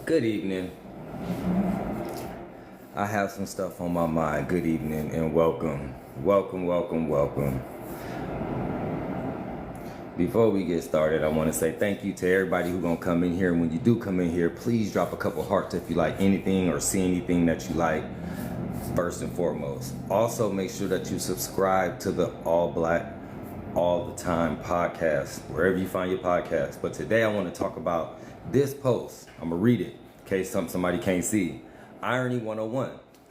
Good evening. I have some stuff on my mind. Good evening and welcome. Welcome. Before we get started, I want to say thank you to everybody who's going to come in here. And when you do come in here, please drop a couple hearts if you like anything or see anything that you like, first and foremost. Also, make sure that you subscribe to the All Black All the Time podcast, wherever you find your podcast. But today I want to talk about this post. I'm going to read it in case somebody can't see. Irony 101.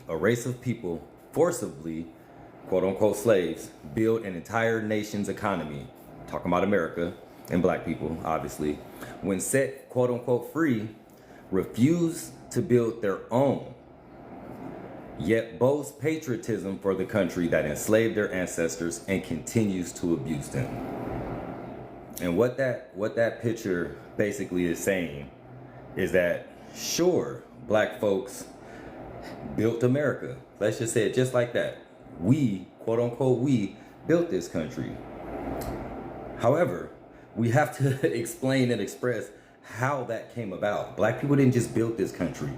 A race of people forcibly, quote unquote, slaves, build an entire nation's economy. Talking about America and black people, obviously. When set, quote unquote, free, refuse to build their own, yet boast patriotism for the country that enslaved their ancestors and continues to abuse them. And what that picture basically is saying is that, sure, black folks built America. Let's just say it just like that. We, quote unquote, we built this country. However, we have to explain and express how that came about. Black people didn't just build this country.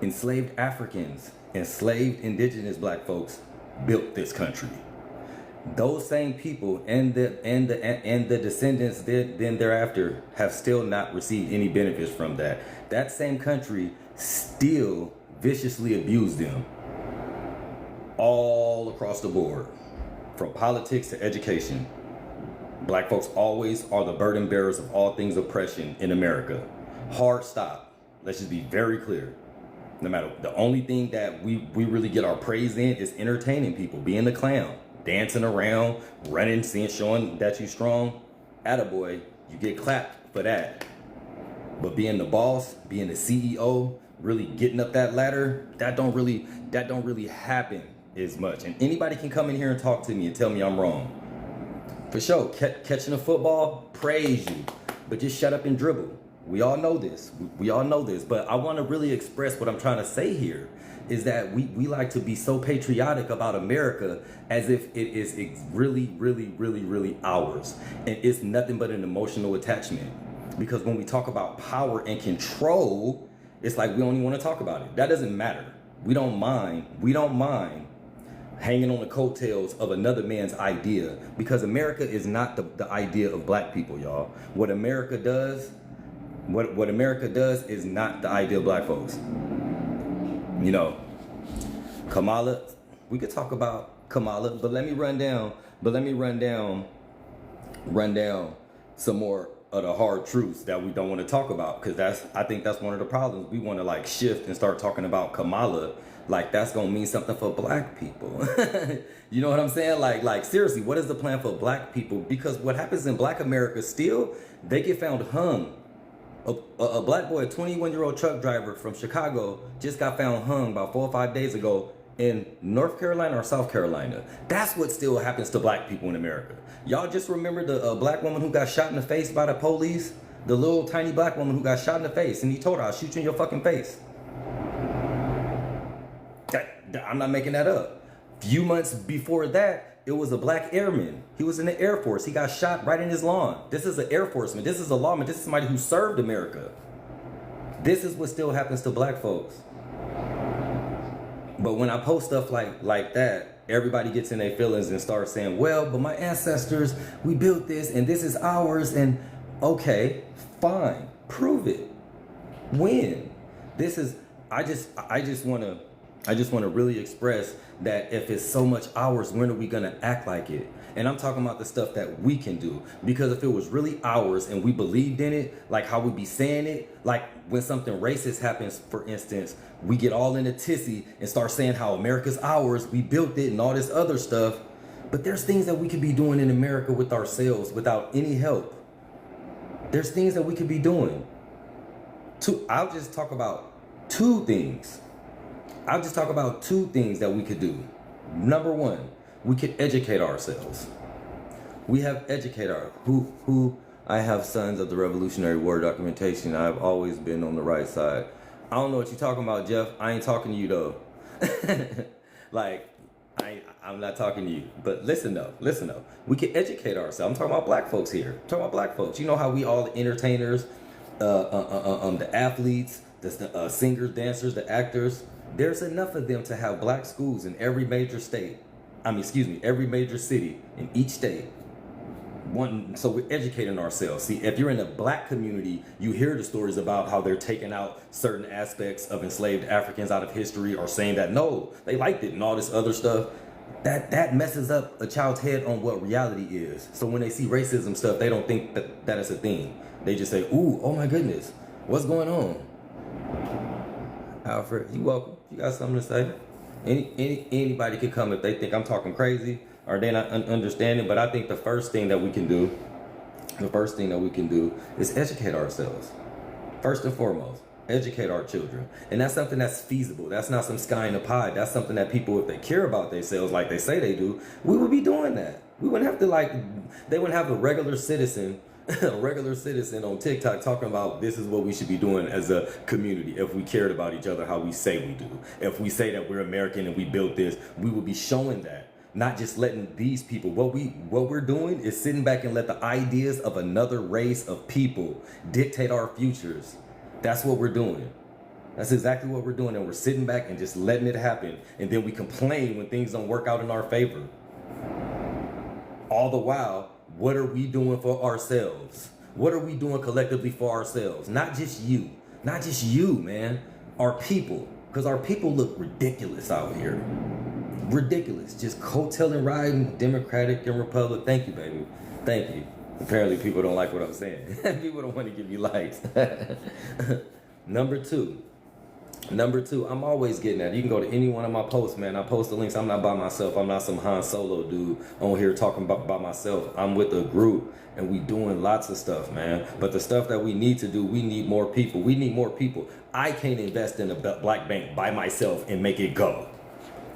Enslaved Africans, enslaved indigenous black folks built this country. Those same people and the descendants then thereafter have still not received any benefits from that. That same country still viciously abused them all across the board, from politics to education. Black folks always are the burden bearers of all things oppression in America. Hard stop. Let's just be very clear. No matter, the only thing that we really get our praise in is entertaining people, being the clown, dancing around, running, showing that you strong. Attaboy, you get clapped for that. But being the boss, being the CEO, really getting up that ladder, that don't really happen as much. And anybody can come in here and talk to me and tell me I'm wrong. For sure, catching a football, praise you, but just shut up and dribble. We all know this. We all know this. But I want to really express what I'm trying to say here is that we like to be so patriotic about America as if it is really ours. And it's nothing but an emotional attachment. Because when we talk about power and control, it's like we don't even want to talk about it. That doesn't matter. We don't mind hanging on the coattails of another man's idea, because America is not the idea of black people, y'all. What America does is not the idea of black folks. You know, Kamala, we could talk about Kamala, but let me run down some more of the hard truths that we don't want to talk about, because I think that's one of the problems. We want to like shift and start talking about Kamala like that's gonna mean something for black people. You know what I'm saying? Like seriously, what is the plan for black people? Because what happens in black America still, they get found hung. A black boy, a 21-year-old truck driver from Chicago, just got found hung about 4 or 5 days ago in North Carolina or South Carolina. That's what still happens to black people in America. Y'all just remember the black woman who got shot in the face by the police? The little tiny black woman who got shot in the face, and he told her, I'll shoot you in your fucking face. I'm not making that up. Few months before that, it was a black airman. He was in the Air Force. He got shot right in his lawn. This is an Air Forceman. This is a lawman. This is somebody who served America. This is what still happens to black folks. But when I post stuff like that, everybody gets in their feelings and starts saying, well, but my ancestors, we built this and this is ours. And okay, fine, prove it. When? This is, I just want to really express that if it's so much ours, when are we going to act like it? And I'm talking about the stuff that we can do. Because if it was really ours and we believed in it, like how we be saying it, like when something racist happens, for instance, we get all in a tizzy and start saying how America's ours, we built it and all this other stuff. But there's things that we could be doing in America with ourselves without any help. There's things that we could be doing. I'll just talk about two things that we could do. Number one, we could educate ourselves. We have educated I have Sons of the Revolutionary War documentation. I've always been on the right side. I don't know what you're talking about, Jeff. I ain't talking to you though. I'm not talking to you. But listen though. We can educate ourselves. I'm talking about black folks here. I'm talking about black folks. You know how we all the entertainers, the athletes, the singers, dancers, the actors. There's enough of them to have black schools in every major state. Every major city in each state. So we're educating ourselves. See, if you're in a black community, you hear the stories about how they're taking out certain aspects of enslaved Africans out of history, or saying that no, they liked it and all this other stuff. That messes up a child's head on what reality is. So when they see racism stuff, they don't think that is a thing. They just say, ooh, oh my goodness, what's going on? Alfred, you welcome. You got something to say? Anybody can come if they think I'm talking crazy or they're not understanding. But I think the first thing that we can do is educate ourselves. First and foremost, educate our children. And that's something that's feasible. That's not some sky in the pie. That's something that people, if they care about themselves like they say they do, we would be doing that. We wouldn't have to they wouldn't have a regular citizen on TikTok talking about this is what we should be doing as a community if we cared about each other how we say we do. If we say that we're American and we built this, we would be showing that. Not just letting these people, what we're doing is sitting back and let the ideas of another race of people dictate our futures. That's what we're doing. That's exactly what we're doing. And we're sitting back and just letting it happen. And then we complain when things don't work out in our favor. All the while, what are we doing for ourselves? What are we doing collectively for ourselves? Not just you, man. Our people. Because our people look ridiculous out here. Ridiculous. Just coattailing, riding, Democratic and Republic. Thank you, baby. Thank you. Apparently people don't like what I'm saying. People don't want to give you likes. Number two, I'm always getting at. You can go to any one of my posts, man. I post the links. I'm not by myself. I'm not some Han Solo dude on here talking by myself. I'm with a group, and we doing lots of stuff, man. But the stuff that we need to do, we need more people. We need more people. I can't invest in a black bank by myself and make it go.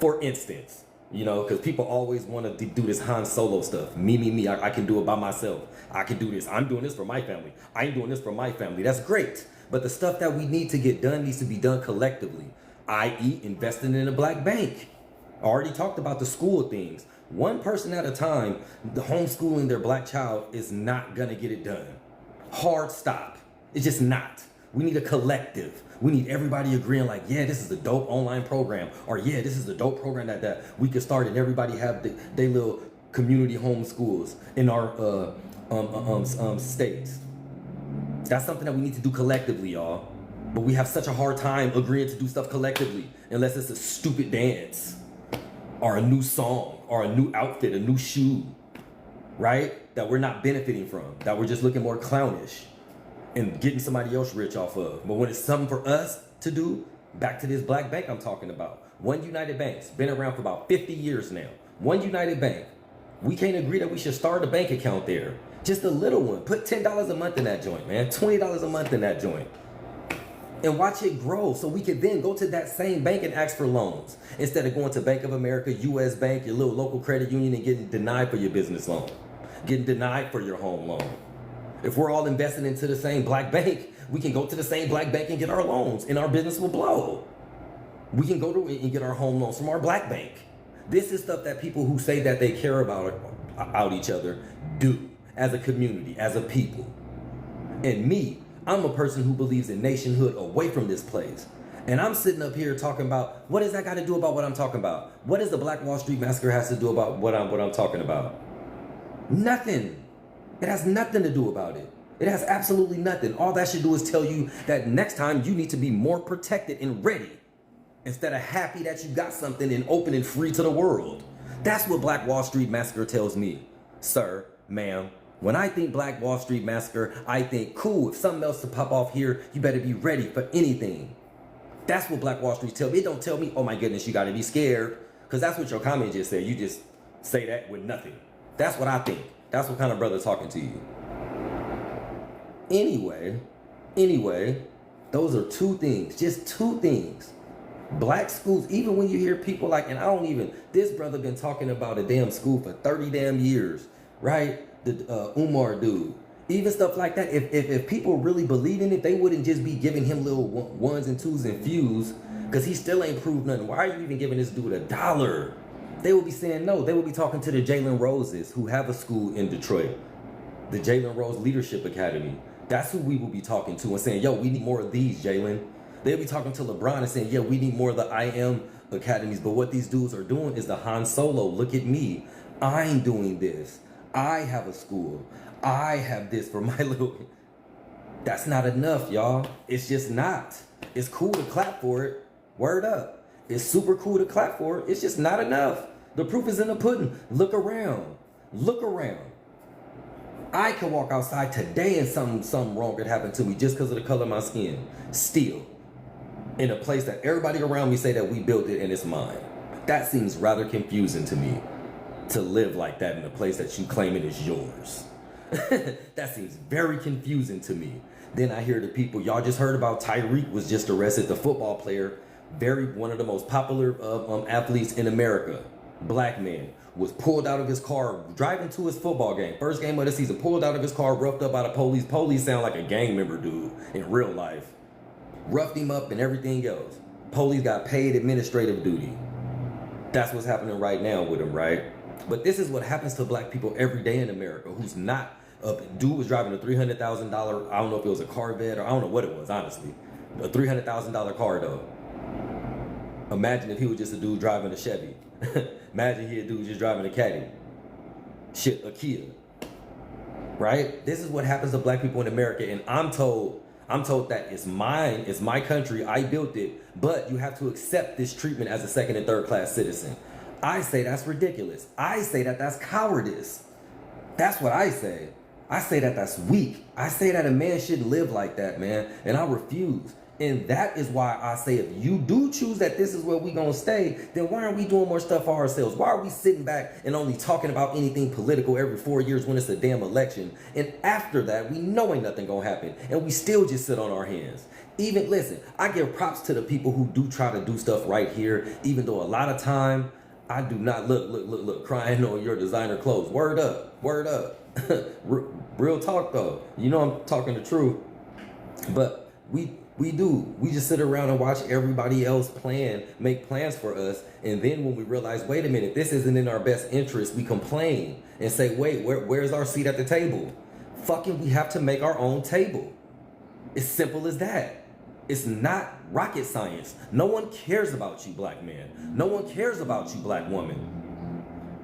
For instance, because people always want to do this Han Solo stuff. Me. I can do it by myself. I can do this. I'm doing this for my family. I'm doing this for my family. That's great. But the stuff that we need to get done needs to be done collectively, i.e. investing in a black bank. I already talked about the school things. One person at a time, the homeschooling their black child is not going to get it done. Hard stop. It's just not. We need a collective. We need everybody agreeing like, yeah, this is a dope online program. Or yeah, this is a dope program that we could start and everybody have their little community homeschools in our states. That's something that we need to do collectively, y'all. But we have such a hard time agreeing to do stuff collectively unless it's a stupid dance or a new song or a new outfit, a new shoe, right? That we're not benefiting from, that we're just looking more clownish and getting somebody else rich off of. But when it's something for us to do, back to this black bank I'm talking about. One United Bank's been around for about 50 years now. One United Bank. We can't agree that we should start a bank account there. Just a little one. Put $10 a month in that joint, man. $20 a month in that joint. And watch it grow so we can then go to that same bank and ask for loans. Instead of going to Bank of America, US Bank, your little local credit union and getting denied for your business loan. Getting denied for your home loan. If we're all investing into the same black bank, we can go to the same black bank and get our loans and our business will blow. We can go to it and get our home loans from our black bank. This is stuff that people who say that they care about each other do as a community, as a people. And me, I'm a person who believes in nationhood away from this place. And I'm sitting up here talking about, what does that got to do about what I'm talking about? What does the Black Wall Street Massacre has to do about what I'm talking about? Nothing. It has nothing to do about it. It has absolutely nothing. All that should do is tell you that next time you need to be more protected and ready instead of happy that you got something and open and free to the world. That's what Black Wall Street Massacre tells me. Sir, ma'am, when I think Black Wall Street Massacre, I think, cool, if something else to pop off here, you better be ready for anything. That's what Black Wall Street tells me. It don't tell me, oh my goodness, you gotta be scared. Because that's what your comment just said. You just say that with nothing. That's what I think. That's what kind of brother talking to you. Anyway, those are two things, just two things. Black schools, even when you hear people like, and this brother been talking about a damn school for 30 damn years, right? The Umoja dude. Even stuff like that, if people really believe in it, they wouldn't just be giving him little ones and twos and fews, because he still ain't proved nothing. Why are you even giving this dude $1? They would be saying no. They would be talking to the Jalen Roses who have a school in Detroit, the Jalen Rose Leadership Academy. That's who we will be talking to and saying, yo, we need more of these, Jalen. They'll be talking to LeBron and saying, yeah, we need more of the I am academies. But what these dudes are doing is the Han Solo. Look at me. I'm doing this. I have a school. I have this for my little... That's not enough, y'all. It's just not. It's cool to clap for it. Word up. It's super cool to clap for it. It's just not enough. The proof is in the pudding. Look around. Look around. I could walk outside today and something wrong could happen to me just because of the color of my skin. Still. In a place that everybody around me say that we built it and it's mine. That seems rather confusing to me. To live like that in a place that you claim it is yours. That seems very confusing to me. Then I hear the people, y'all just heard about Tyreek was just arrested, the football player, one of the most popular athletes in America, black man, was pulled out of his car driving to his football game, first game of the season, pulled out of his car, roughed up by the police. Police sound like a gang member dude in real life. Roughed him up and everything else. Police got paid administrative duty. That's what's happening right now with him, right? But this is what happens to black people every day in America who's not... dude was driving a $300,000, I don't know if it was a Corvette or I don't know what it was, honestly. A $300,000 car, though. Imagine if he was just a dude driving a Chevy. Imagine he a dude just driving a Caddy. Shit, a Kia. Right? This is what happens to black people in America, and I'm told that it's mine, it's my country, I built it, but you have to accept this treatment as a second and third class citizen. I say that's ridiculous. I say that that's cowardice. That's what I say. I say that that's weak. I say that a man shouldn't live like that, man. And I refuse. And that is why I say if you do choose that this is where we gonna stay, then why aren't we doing more stuff for ourselves? Why are we sitting back and only talking about anything political every 4 years when it's a damn election? And after that, we know ain't nothing gonna happen. And we still just sit on our hands. Even, listen, I give props to the people who do try to do stuff right here, even though a lot of time, I do not look, crying on your designer clothes. Word up, word up. Real talk though. You know I'm talking the truth. But we just sit around and watch everybody else make plans for us. And then when we realize, wait a minute, this isn't in our best interest, we complain and say, wait, where's our seat at the table? Fucking, we have to make our own table. It's simple as that. It's not rocket science. No one cares about you, black man. No one cares about you, black woman.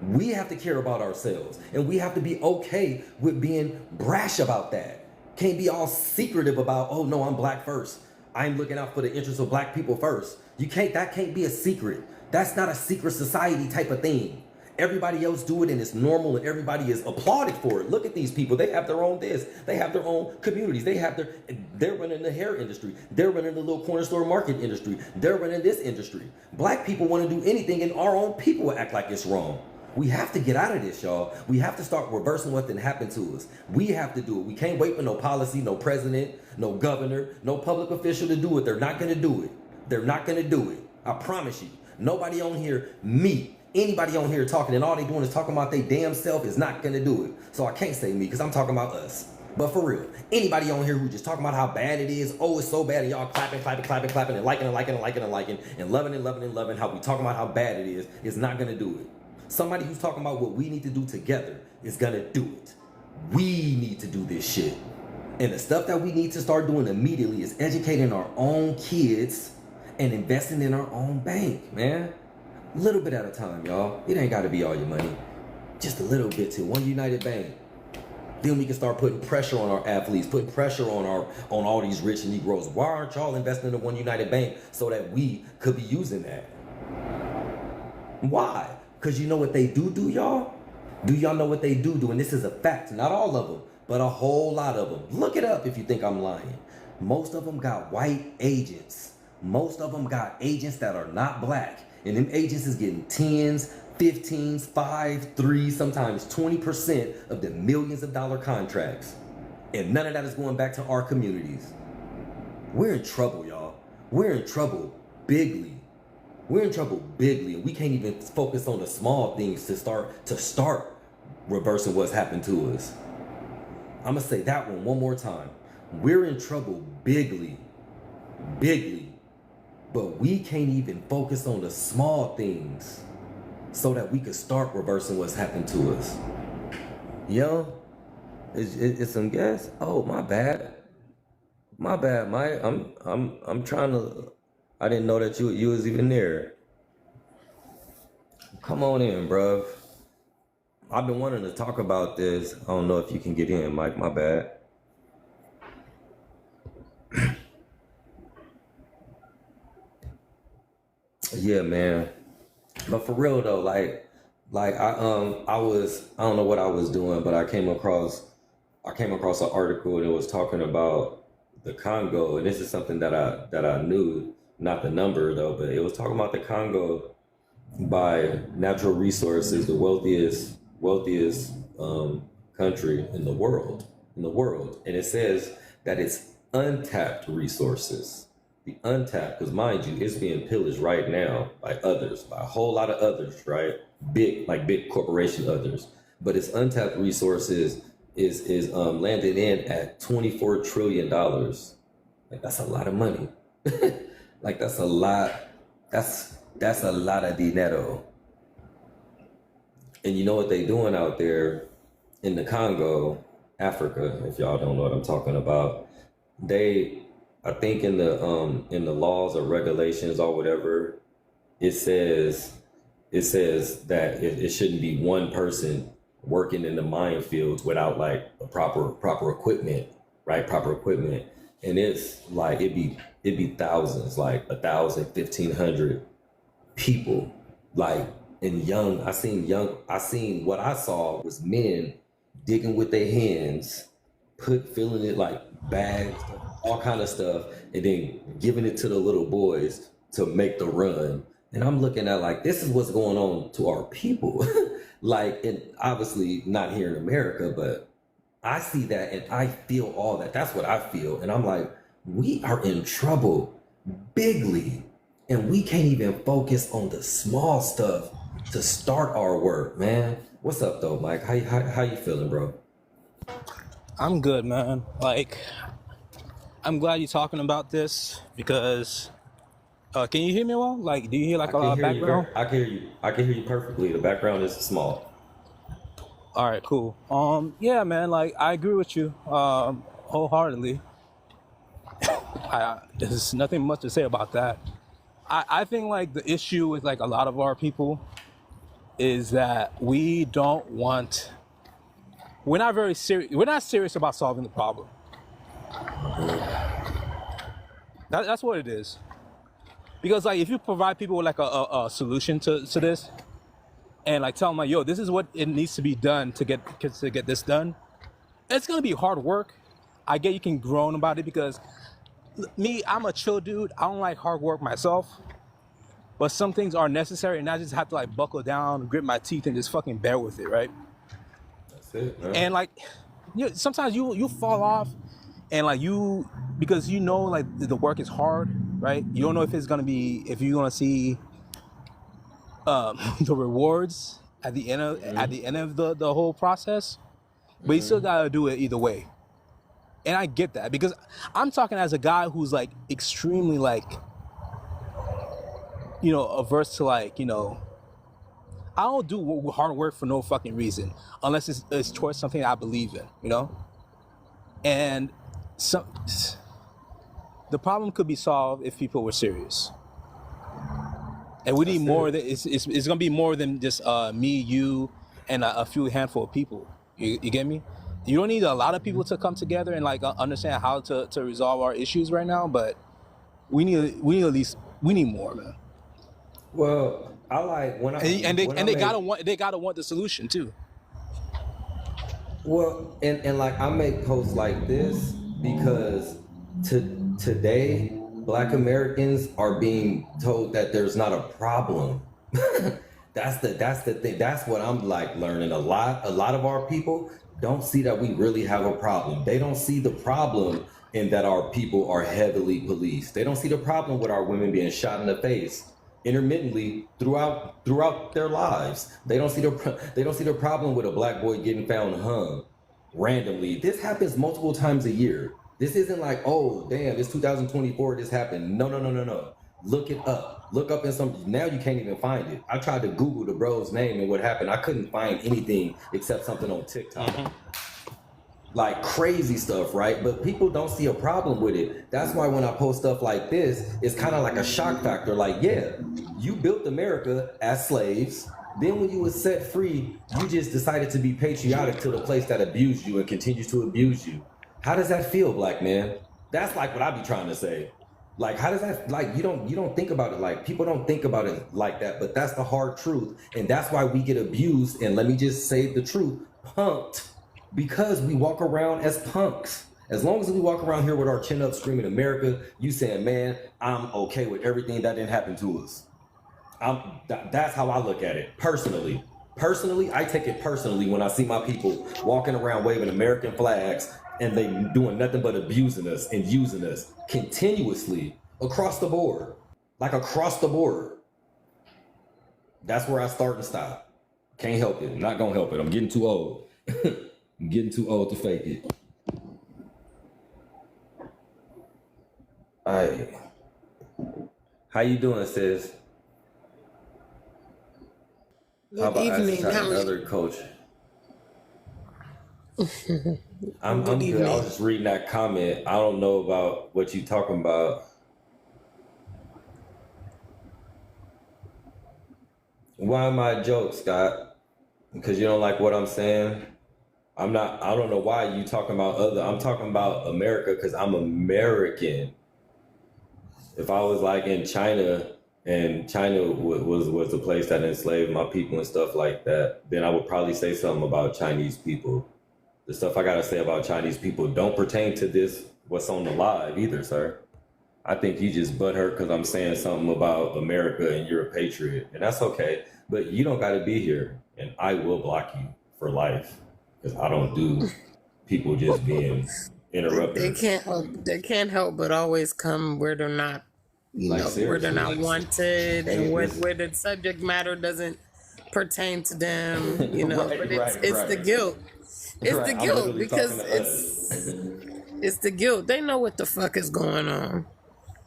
We have to care about ourselves. And we have to be okay with being brash about that. Can't be all secretive about, oh no, I'm black first. I'm looking out for the interests of black people first. That can't be a secret. That's not a secret society type of thing. Everybody else do it and it's normal and everybody is applauded for it. Look at these people. They have their own this. They have their own communities. They're running the hair industry. They're running the little corner store market industry. They're running this industry. Black people want to do anything and our own people will act like it's wrong. We have to get out of this, y'all. We have to start reversing what didn't happen to us. We have to do it. We can't wait for no policy, no president, no governor, no public official to do it. They're not going to do it. They're not going to do it. I promise you. Nobody on here, anybody on here talking and all they doing is talking about their damn self is not going to do it. So I can't say me because I'm talking about us. But for real, anybody on here who just talking about how bad it is, oh, it's so bad, and y'all clapping and liking and loving how we talking about how bad it is not going to do it. Somebody who's talking about what we need to do together is going to do it. We need to do this shit. And the stuff that we need to start doing immediately is educating our own kids and investing in our own bank, man. A little bit at a time, y'all. It ain't got to be all your money. Just a little bit to one united bank. Then we can start putting pressure on our athletes, putting pressure on all these rich Negroes. Why aren't y'all investing in one united bank so that we could be using that? Why? Because you know what they do, y'all? Do y'all know what they do? And this is a fact. Not all of them, but a whole lot of them. Look it up if you think I'm lying. Most of them got white agents. Most of them got agents that are not black. And them agents is getting 10s, 15s, 5, 3, sometimes 20% of the millions of dollar contracts. And none of that is going back to our communities. We're in trouble, y'all. We're in trouble bigly. We're in trouble bigly, and we can't even focus on the small things to start reversing what's happened to us. I'm gonna say that one more time. We're in trouble bigly, but we can't even focus on the small things so that we could start reversing what's happened to us. Yo, it's some gas. Oh, my bad. My bad, Mike. I'm trying to. I didn't know that you was even there. Come on in, bruv. I've been wanting to talk about this. I don't know if you can get in, Mike. My bad. Yeah, man. But for real though, like I don't know what I was doing, but I came across an article that was talking about the Congo, and this is something that I knew, not the number though, but it was talking about the Congo by natural resources, the wealthiest country in the world, and it says that it's untapped resources. The untapped, because mind you, it's being pillaged right now by others, by a whole lot of others, right? Big corporation others, but its untapped resources is landed in at $24 trillion. Like that's a lot of money. Like that's a lot. That's a lot of dinero. And you know what they doing out there in the Congo, Africa? If y'all don't know what I'm talking about, they, I think in the laws or regulations or whatever, it says that it shouldn't be one person working in the minefields without like a proper equipment, right? Proper equipment, and it's like it'd be thousands, like 1,000, 1,500 people, like and I seen what I saw was men digging with their hands, filling it like bags, all kind of stuff, and then giving it to the little boys to make the run. And I'm looking at like this is what's going on to our people. Like, and obviously not here in America, but I see that and I feel all that. That's what I feel. And I'm like, we are in trouble bigly. And we can't even focus on the small stuff to start our work, man. What's up though, Mike? How you feeling, bro? I'm good, man. Like, I'm glad you're talking about this because, can you hear me well? Like, do you hear like I a can hear you. background? I can hear you. I can hear you perfectly. The background is small. All right, cool. Yeah, man. Like, I agree with you, wholeheartedly. There's nothing much to say about that. I think like the issue with like a lot of our people is that we're not very serious. We're not serious about solving the problem. That's what it is. Because like if you provide people with like a solution to this and like tell them like, yo, this is what it needs to be done to get this done, it's gonna be hard work. I get you can groan about it because me, I'm a chill dude. I don't like hard work myself. But some things are necessary and I just have to like buckle down, grit my teeth and just fucking bear with it, right? That's it, man. And like sometimes you fall off and like because you know like the work is hard, right? You don't know if you're gonna see the rewards at the end of the whole process, but you still gotta do it either way. And I get that because I'm talking as a guy who's like extremely like, averse to like, I don't do hard work for no fucking reason unless it's towards something I believe in, And the problem could be solved if people were serious. And we need more. It's gonna be more than just me, you, and a few handful of people. You get me? You don't need a lot of people to come together and like understand how to resolve our issues right now, but we need more, man. Well, I like when I they gotta want the solution too. Well, and like I make posts like this because today Black Americans are being told that there's not a problem. That's the thing. That's what I'm like learning. A lot of our people don't see that we really have a problem. They don't see the problem in that our people are heavily policed. They don't see the problem with our women being shot in the face intermittently throughout their lives. They don't see the problem with a Black boy getting found hung randomly. This happens multiple times a year. This isn't like, oh damn, it's 2024, this happened. No. Look it up. Look up in now you can't even find it. I tried to Google the bro's name and what happened. I couldn't find anything except something on TikTok. like crazy stuff, right? But people don't see a problem with it. That's why when I post stuff like this, it's kind of like a shock factor. Like, yeah, you built America as slaves. Then when you were set free, you just decided to be patriotic to the place that abused you and continues to abuse you. How does that feel, black man? That's like what I be trying to say. Like, how does that, like, you don't think about it, like, people don't think about it like that, but that's the hard truth. And that's why we get abused, and let me just say the truth, punked, because we walk around as punks. As long as we walk around here with our chin up screaming America, you saying, man, I'm okay with everything that didn't happen to us. That's how I look at it, personally. Personally, I take it personally when I see my people walking around waving American flags and they doing nothing but abusing us and using us continuously across the board. Like across the board. That's where I start and stop. Can't help it. I'm not gonna help it. I'm getting too old. I'm getting too old to fake it. Alright. How you doing, sis? How about Good evening. another coach? I'm Good good. I evening. was just reading that comment. I don't know about what you talking about. Why am I a joke, Scott? Because you don't like what I'm saying? I don't know why you talking about I'm talking about America because I'm American. If I was like in China and China was the place that enslaved my people and stuff like that, then I would probably say something about Chinese people. The stuff I gotta say about Chinese people don't pertain to this, what's on the live either, sir. I think you just butthurt because I'm saying something about America and you're a patriot, and that's okay. But you don't gotta be here, and I will block you for life because I don't do people just being They interrupters. can't help but always come where they're not, Like where they're not seriously. wanted, and And where this, the subject matter doesn't pertain to them, But right, it's the guilt. It's the right. I'm guilt literally talking because to us. it's the guilt. They know what the fuck is going on.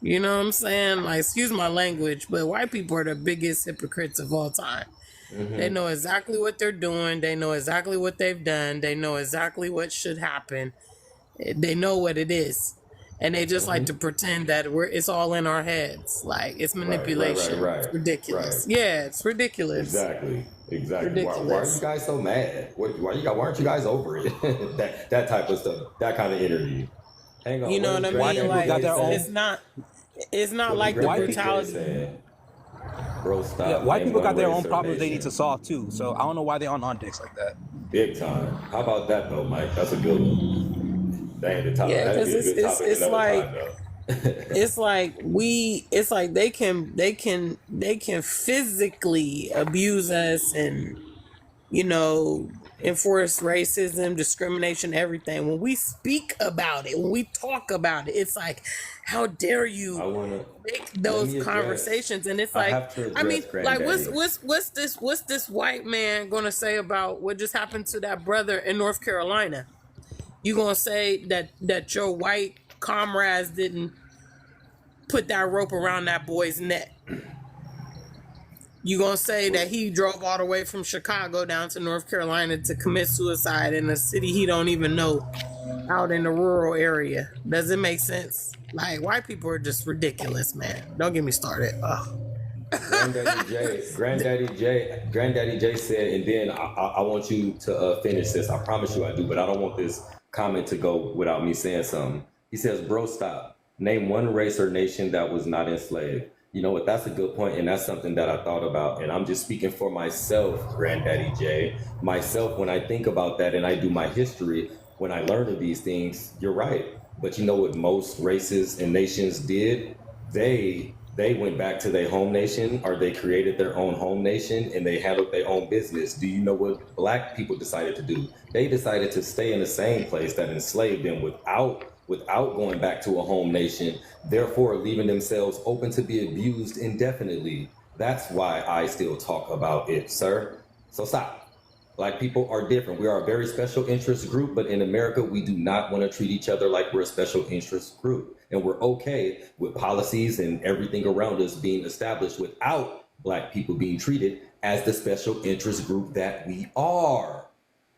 You know what I'm saying? Like, excuse my language, but white people are the biggest hypocrites of all time. They know exactly what they're doing. They know exactly what they've done. They know exactly what should happen. They know what it is. And they just like to pretend that it's all in our heads. Like, it's manipulation. It's ridiculous. Right. Yeah, it's ridiculous. Exactly. Why are Ridiculous. you guys so mad? Why aren't you guys over it? that type of stuff. That kind of interview. Hang on. You know what I White mean? people Like, got their own. it's not What like did the White Granddaddy Jay brutality. say? Bro, stop. Yeah, white Name people got one their race own or problems they need nation. to solve too. So I don't know why they're on dicks like that. Big time. How about that though, Mike? That's a good one. Dang, the top. Yeah, That'd because be a good topic it's another like time though. it's like they can physically abuse us and enforce racism, discrimination, everything. When we speak about it, when we talk about it, it's like, how dare I you wanna make let those me address. conversations? And it's I like, have to I mean, address like, Granddaddy. what's this white man gonna say about what just happened to that brother in North Carolina? You gonna say that your white comrades didn't put that rope around that boy's neck? You gonna say that he drove all the way from Chicago down to North Carolina to commit suicide in a city he don't even know, out in the rural area? Does it make sense? Like, white people are just ridiculous, man. Don't get me started. Ugh. Granddaddy Jay said, and then I want you to finish this. I promise you I do, but I don't want this comment to go without me saying something. He says, bro, stop. Name one race or nation that was not enslaved. You know what? That's a good point, and that's something that I thought about. And I'm just speaking for myself, Granddaddy Jay. Myself, when I think about that and I do my history, when I learn of these things, you're right. But you know what most races and nations did? They went back to their home nation, or they created their own home nation, and they handled their own business. Do you know what black people decided to do? They decided to stay in the same place that enslaved them without going back to a home nation, therefore leaving themselves open to be abused indefinitely. That's why I still talk about it, sir. So stop. Black people are different. We are a very special interest group, but in America, we do not want to treat each other like we're a special interest group. And we're okay with policies and everything around us being established without black people being treated as the special interest group that we are.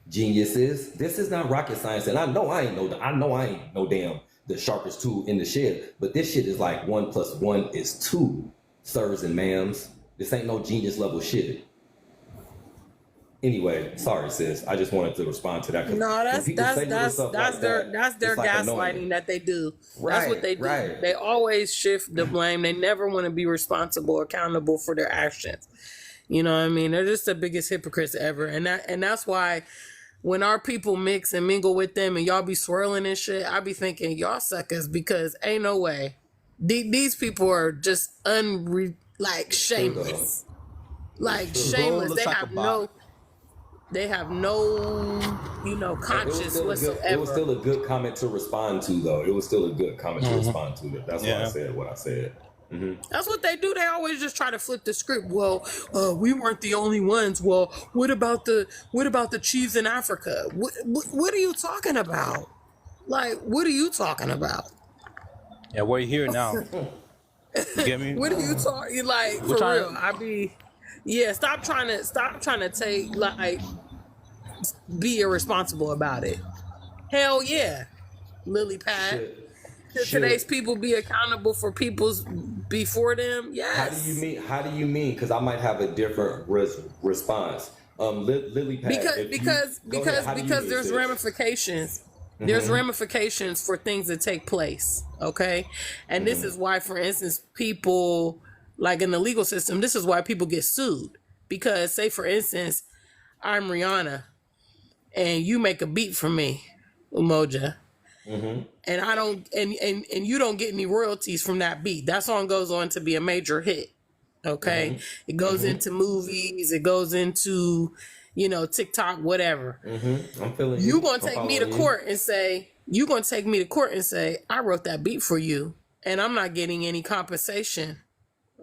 genius is. This is not rocket science, and I know I ain't no damn the sharpest tool in the shed, but this shit is like 1 + 1 is 2, sirs and ma'ams. This ain't no genius level shit. Anyway, sorry sis, I just wanted to respond to that. No, that's their gaslighting annoying. that they do. Right, That's what they do. right. They always shift the blame. They never want to be responsible, accountable for their actions. You know what I mean? They're just the biggest hypocrites ever, and that's why when our people mix and mingle with them and y'all be swirling and shit, I be thinking y'all suckers, because ain't no way. These people are just shameless. Like shameless. Looks like a bot. They have no, conscience whatsoever. It was still a good comment to respond to, though. It was still a good comment to respond to. That's why I said what I said. Mm-hmm. That's what they do. They always just try to flip the script. Well, we weren't the only ones. Well, what about the chiefs in Africa? What are you talking about? Like, what are you talking about? Yeah, we're here now. You get me? What are you talking like? For real, stop trying to take be irresponsible about it. Hell yeah, lily pad. Should today's people be accountable for people's before them? Yes. How do you mean? Because I might have a different response. Lily pad. Because there's ramifications. Mm-hmm. There's ramifications for things that take place. Okay, and this is why, for instance, people. Like in the legal system, this is why people get sued. Because, say for instance, I'm Rihanna, and you make a beat for me, Umoja, and I don't, and you don't get any royalties from that beat. That song goes on to be a major hit. Okay, it goes into movies, it goes into, TikTok, whatever. I'm feeling you. Gonna take me to court and say I wrote that beat for you, and I'm not getting any compensation.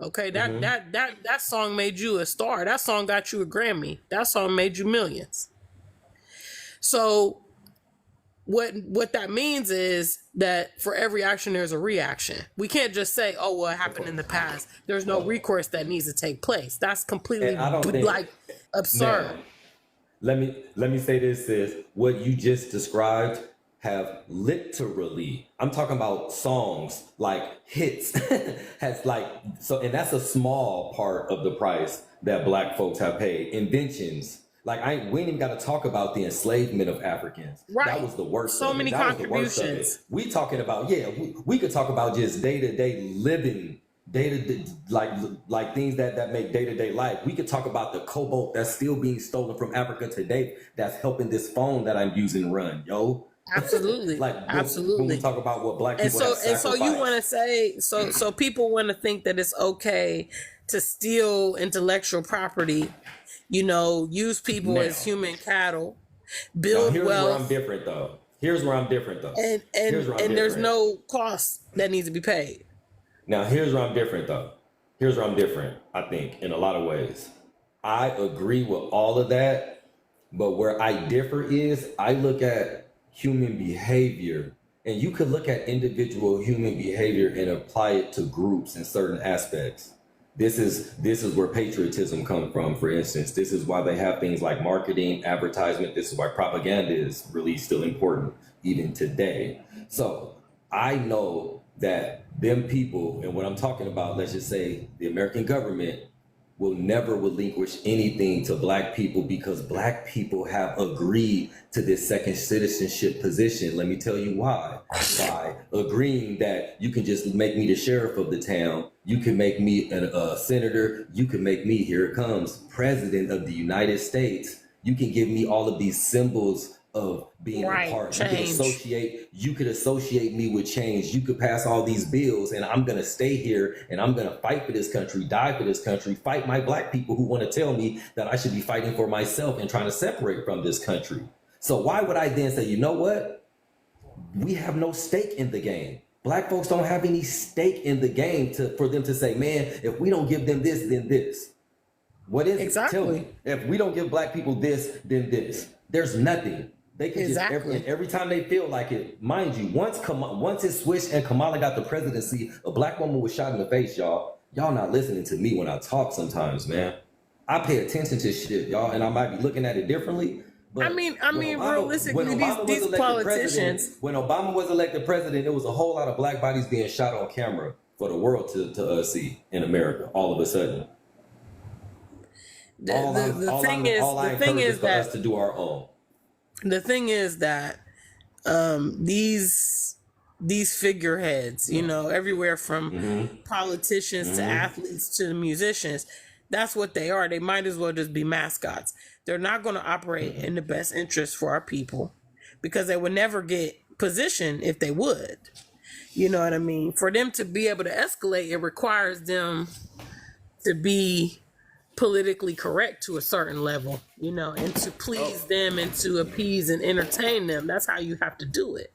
Okay, that song made you a star. That song got you a Grammy. That song made you millions. So what that means is that for every action there's a reaction. We can't just say, "Oh, well, it happened in the past." There's no recourse that needs to take place. That's completely absurd. Now, let me say this is what you just described have literally, I'm talking about songs, like hits, and that's a small part of the price that Black folks have paid. Inventions, we ain't even got to talk about the enslavement of Africans. Right. That was the worst. So many contributions. We talking about, we could talk about just day-to-day living, like things that make day-to-day life. We could talk about the cobalt that's still being stolen from Africa today that's helping this phone that I'm using run, yo. Absolutely. Absolutely. When we talk about what Black people have sacrificed. So you want to say, so people want to think that it's okay to steal intellectual property, use people as human cattle, build here's wealth. Here's where I'm different though. And there's no cost that needs to be paid. Now here's where I'm different though. Here's where I'm different, I think, in a lot of ways. I agree with all of that, but where I differ is I look at human behavior, and you could look at individual human behavior and apply it to groups in certain aspects. This is where patriotism comes from, for instance. This is why they have things like marketing, advertisement. This is why propaganda is really still important even today. So I know that them people, and what I'm talking about, let's just say the American government, will never relinquish anything to Black people because Black people have agreed to this second citizenship position. Let me tell you why. By agreeing that you can just make me the sheriff of the town, you can make me a senator, you can make me, here it comes, president of the United States. You can give me all of these symbols of being a part. You could associate me with change. You could pass all these bills, and I'm gonna stay here and I'm gonna fight for this country, die for this country, fight my Black people who want to tell me that I should be fighting for myself and trying to separate from this country. So why would I then say, you know what? We have no stake in the game. Black folks don't have any stake in the game for them to say, man, if we don't give them this, then this. What is it? Tell me. If we don't give Black people this, then this. There's nothing. They can just every time they feel like it. Mind you, once it switched and Kamala got the presidency, a Black woman was shot in the face, y'all. Y'all not listening to me when I talk sometimes, man. I pay attention to shit, y'all, and I might be looking at it differently, But realistically, when Obama was these elected politicians. president, when Obama was elected president, there was a whole lot of black bodies being shot on camera for the world to see in America. All of a sudden, The thing is for us to do our own. The thing is that these figureheads, you know, everywhere from politicians to athletes to the musicians, that's what they are. They might as well just be mascots. They're not going to operate in the best interest for our people because they would never get position if they would. You know what I mean? For them to be able to escalate, it requires them to be politically correct to a certain level, you know, and to please them and to appease and entertain them. That's how you have to do it.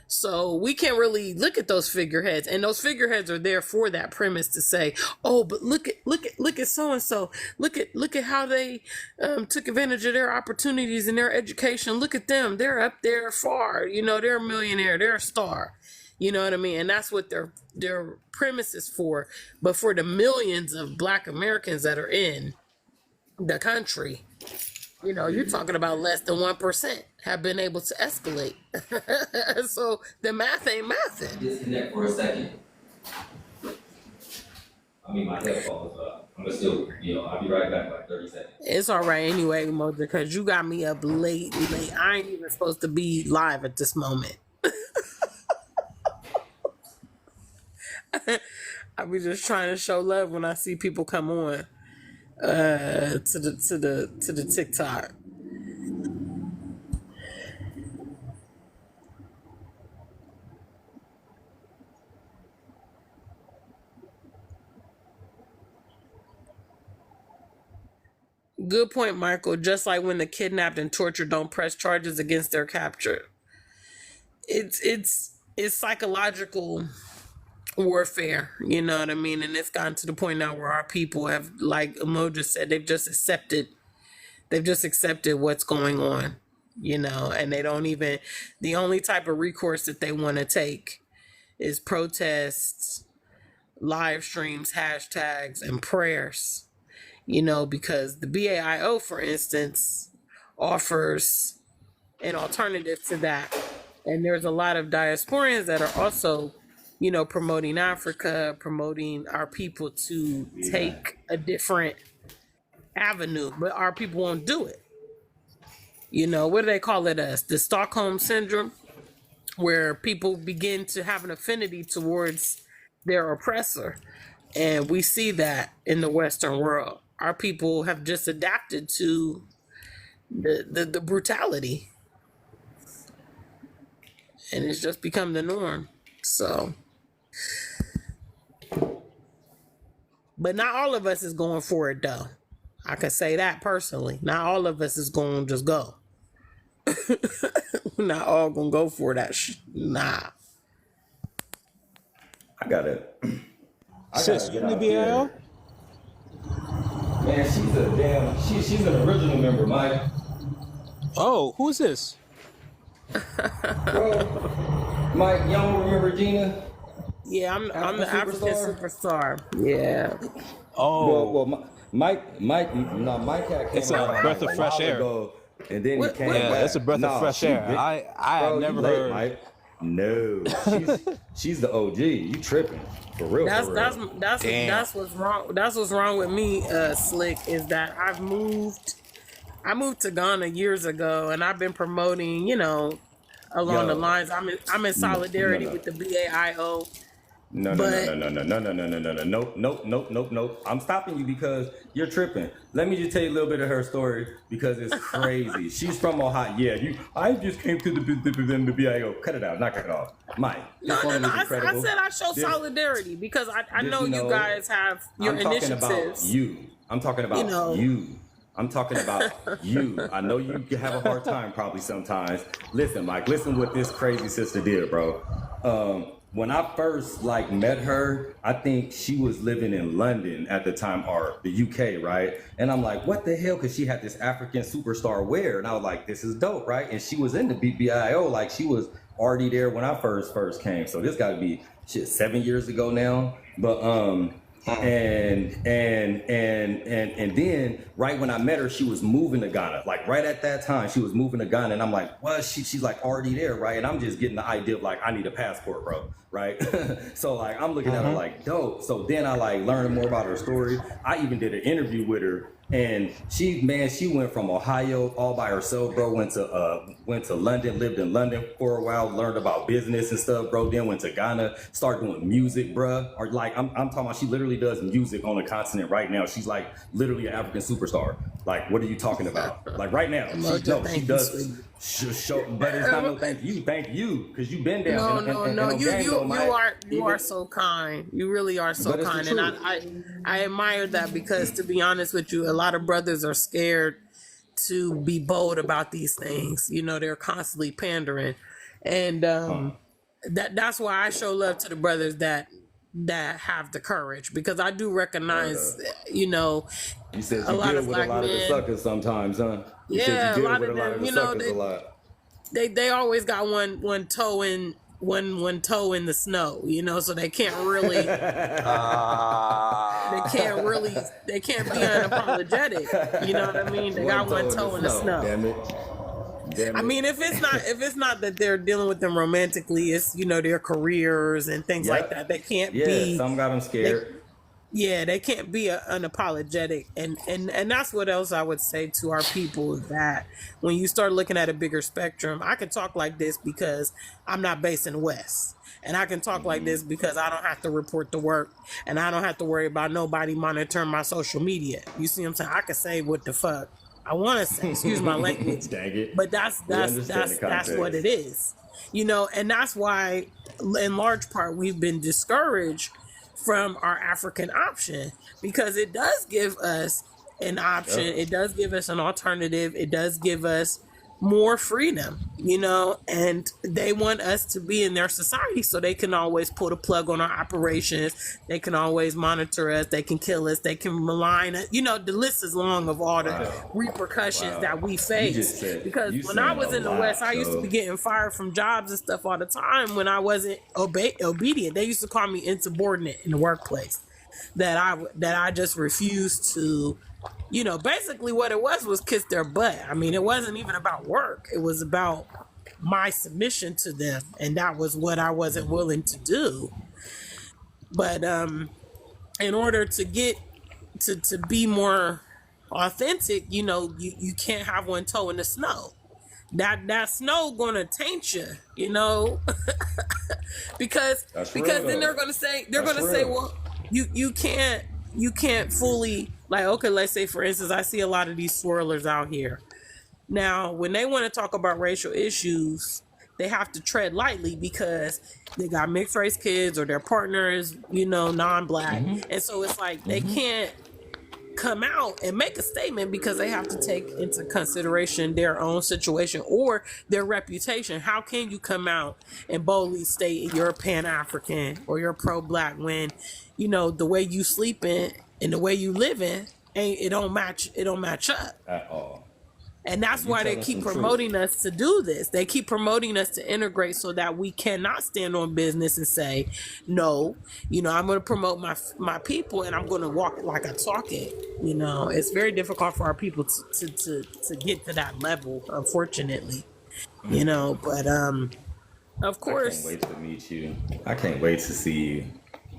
So we can't really look at those figureheads, and those figureheads are there for that premise to say, oh, but look at so and so, look at how they took advantage of their opportunities and their education. Look at them, they're up there far, you know, they're a millionaire, they're a star. You know what I mean? And that's what their premise is for. But for the millions of Black Americans that are in the country, you know, you're talking about less than 1% have been able to escalate. So the math ain't mathing. Disconnect for a second. I mean, my headphones up. I'm gonna still, I'll be right back like 30 seconds. It's all right anyway, Umoja, because you got me up late. I ain't even supposed to be live at this moment. I be just trying to show love when I see people come on to the TikTok. Good point, Michael. Just like when the kidnapped and tortured don't press charges against their capture. It's psychological warfare, you know what I mean? And it's gotten to the point now where our people have, like Umoja said, they've just accepted what's going on, you know, and they don't even, the only type of recourse that they want to take is protests, live streams, hashtags, and prayers, you know, because the BAIO, for instance, offers an alternative to that. And there's a lot of diasporians that are also, you know, promoting Africa, promoting our people to take a different avenue, but our people won't do it. You know, what do they call it? The Stockholm Syndrome, where people begin to have an affinity towards their oppressor. And we see that in the Western world. Our people have just adapted to the brutality. And it's just become the norm. So, but not all of us is going for it though. I can say that personally. Not all of us is going to just go. We're not all going to go for that. Nah. I got it. Sis, you in the BAO? Man, she's an original member, Mike. Oh, who's this? Bro, Mike, y'all don't remember Gina? Yeah, I'm the African superstar. Yeah. Oh. Well, Mike had came It's a around breath of a fresh while air. ago, and then he came Yeah, back. it's a breath of fresh air. I have never heard. Mike. No, she's the OG. You tripping for real? That's what's wrong. That's what's wrong with me, Slick, is that I moved to Ghana years ago, and I've been promoting, you know, along the lines. I'm in solidarity with the BAIO. No. I'm stopping you because you're tripping. Let me just tell you a little bit of her story because it's crazy. She's from Ohio. Yeah, I just came to the BIO. Cut it out. Knock it off. Mike. No. I said I show solidarity because I know you guys have your initiatives. I'm talking about you. I'm talking about you. I know you have a hard time probably sometimes. Listen, Mike, listen what this crazy sister did, bro. When I first met her, I think she was living in London at the time, or the UK, right? And I'm like, what the hell? Because she had this African superstar wear, and I was like, this is dope, right? And she was in the BBIO, like she was already there when I first came. So this got to be 7 years ago now. But And then right when I met her, she was moving to Ghana. Like right at that time, she was moving to Ghana, and I'm like, well, she's like already there, right? And I'm just getting the idea of like, I need a passport, bro, right? So like I'm looking at her like, dope. So then I like learned more about her story. I even did an interview with her. And she went from Ohio all by herself, bro. Went to London, lived in London for a while, learned about business and stuff, bro. Then went to Ghana, started doing music, bro. Or like I'm talking about, she literally does music on the continent right now. She's like literally an African superstar. Like, what are you talking about? Like right now, she does. But it's not no thank you, because you've been down. No. You are so kind. You really are so kind, and I admire that, because to be honest with you, a lot of brothers are scared to be bold about these things. You know, they're constantly pandering, and that's why I show love to the brothers that have the courage, because I do recognize, you know, you said you deal with a lot of the suckers sometimes, huh? Yeah, a lot of them, you know, they always got one toe in the snow, you know, so they can't really they can't be unapologetic, you know what I mean? They got one toe in the snow. Damn it. I mean, if it's not that they're dealing with them romantically, it's, you know, their careers and things like that. They can't be. Yeah, some got them scared. They can't be unapologetic, and that's what else I would say to our people, that when you start looking at a bigger spectrum, I can talk like this because I'm not based in the West, and I can talk like this because I don't have to report to work, and I don't have to worry about nobody monitoring my social media. You see what I'm saying? I can say what the fuck I want to say. Excuse my language. Dang it. But that's what it is, you know, and that's why, in large part, we've been discouraged from our African option, because it does give us an option. It does give us an alternative. It does give us more freedom, you know, and they want us to be in their society so they can always pull the plug on our operations. They can always monitor us. They can kill us. They can malign us. You know, the list is long of all the repercussions that we face. Because when I was in the West, I used to be getting fired from jobs and stuff all the time when I wasn't obedient. They used to call me insubordinate in the workplace, that I just refused to. You know, basically what it was kiss their butt. I mean, it wasn't even about work. It was about my submission to them. And that was what I wasn't willing to do. But in order to get to be more authentic, you know, you can't have one toe in the snow. That snow gonna taint you, you know, because then they're gonna say, well, you can't fully, like, okay, let's say for instance, I see a lot of these swirlers out here. Now, when they want to talk about racial issues, they have to tread lightly because they got mixed race kids or their partner is, you know, non-black. And so it's like they can't come out and make a statement because they have to take into consideration their own situation or their reputation. How can you come out and boldly state you're Pan-African or you're pro-black when, you know, the way you sleeping and the way you living it don't match up at all? And that's why they keep promoting us to do this. They keep promoting us to integrate so that we cannot stand on business and say, no, you know, I'm going to promote my people and I'm going to walk it like I talk it. You know, it's very difficult for our people to get to that level, unfortunately. You know, but of course. I can't wait to meet you. I can't wait to see you.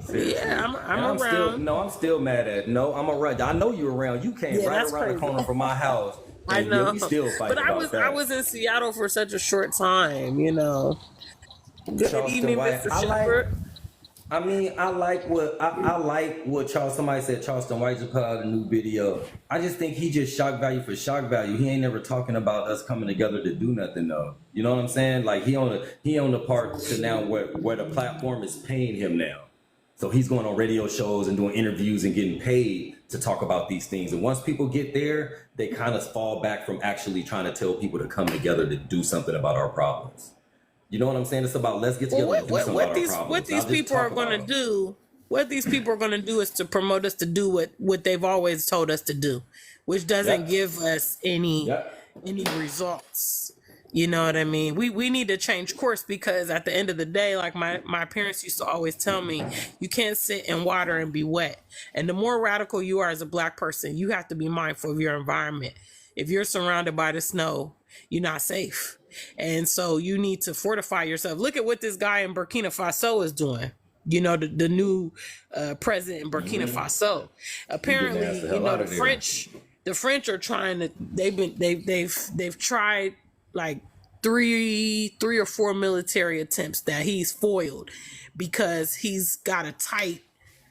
Seriously. Yeah, I'm around. I'm still mad at. No, I'm around. I know you're around. You came right around the corner from my house. I know, we still fight but I was in Seattle for such a short time, you know. Good evening, Mr. Shepard. I like what somebody said. Charleston White just put out a new video. I just think he just shock value for shock value. He ain't never talking about us coming together to do nothing though. You know what I'm saying? Like he on the part to now where the platform is paying him now. So he's going on radio shows and doing interviews and getting paid to talk about these things. And once people get there, they kind of fall back from actually trying to tell people to come together to do something about our problems. You know what I'm saying? It's about let's get together and do something about our problems. What these people are going to do, what these people are going to do is to promote us to do what they've always told us to do, which doesn't give us any results. You know what I mean? We need to change course, because at the end of the day, like my parents used to always tell me, you can't sit in water and be wet. And the more radical you are as a black person, you have to be mindful of your environment. If you're surrounded by the snow, you're not safe. And so you need to fortify yourself. Look at what this guy in Burkina Faso is doing. You know, the new president in Burkina Faso. Apparently, you know, the French are trying to, they've tried like three or four military attempts that he's foiled, because he's got a tight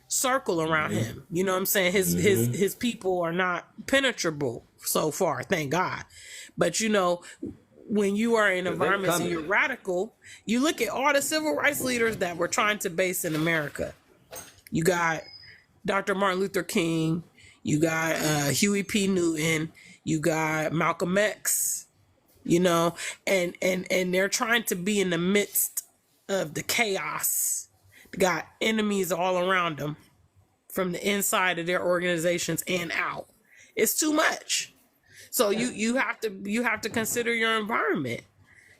circle around him. You know what I'm saying? His people are not penetrable so far, thank God. But you know, when you are in environments and you're radical, you look at all the civil rights leaders that were trying to base in America. You got Dr. Martin Luther King, you got Huey P. Newton, you got Malcolm X, you know, and they're trying to be in the midst of the chaos. They got enemies all around them from the inside of their organizations and out. It's too much. So you have to consider your environment,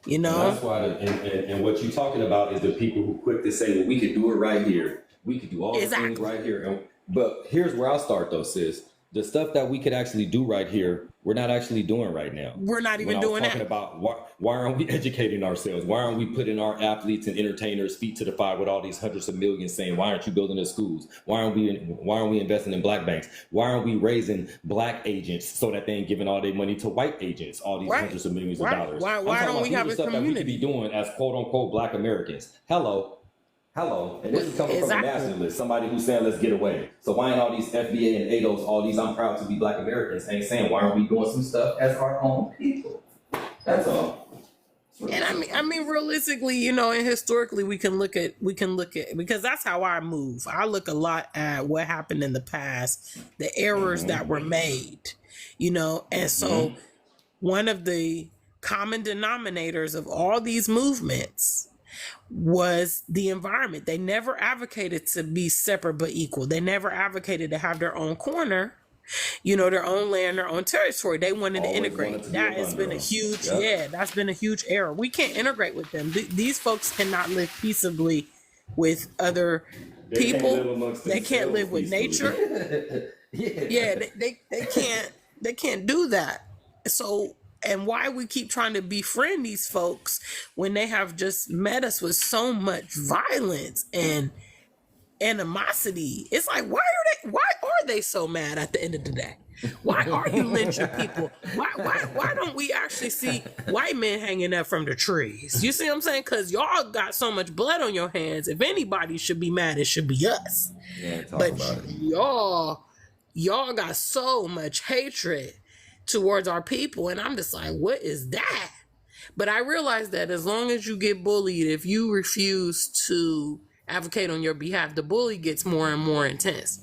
you know. And that's why, and what you're talking about is the people who quick to say, well, we could do it right here. We could do all the things right here. But here's where I'll start though, sis. The stuff that we could actually do right here, we're not actually doing right now. We're not even doing that. Talking about why aren't we educating ourselves? Why aren't we putting our athletes and entertainers feet to the fire with all these hundreds of millions saying, why aren't you building the schools? Why aren't we investing in black banks? Why aren't we raising black agents so that they ain't giving all their money to white agents, all these hundreds of millions of dollars? Why don't we have a community? That we could be doing as quote unquote black Americans. Hello. And this is coming from a nationalist, somebody who's saying let's get away. So why ain't all these FBA and ADOS, all these I'm proud to be black Americans, ain't saying why aren't we doing some stuff as our own people? That's all. And I mean, realistically, you know, and historically, we can look at because that's how I move. I look a lot at what happened in the past, the errors that were made, you know, and so one of the common denominators of all these movements was the environment. They never advocated to be separate but equal. They never advocated to have their own corner, you know, their own land, their own territory. They wanted to integrate. That has been a huge, that's been a huge error. We can't integrate with them. These folks cannot live peaceably with other people. They can't live with nature. They can't do that. So, and why we keep trying to befriend these folks when they have just met us with so much violence and animosity. It's like, why are they so mad at the end of the day? Why are you lynching people? Why don't we actually see white men hanging up from the trees? You see what I'm saying? Because y'all got so much blood on your hands. If anybody should be mad, it should be us. But y'all got so much hatred towards our people, and I'm just like, what is that? But I realize that as long as you get bullied, if you refuse to advocate on your behalf, the bully gets more and more intense.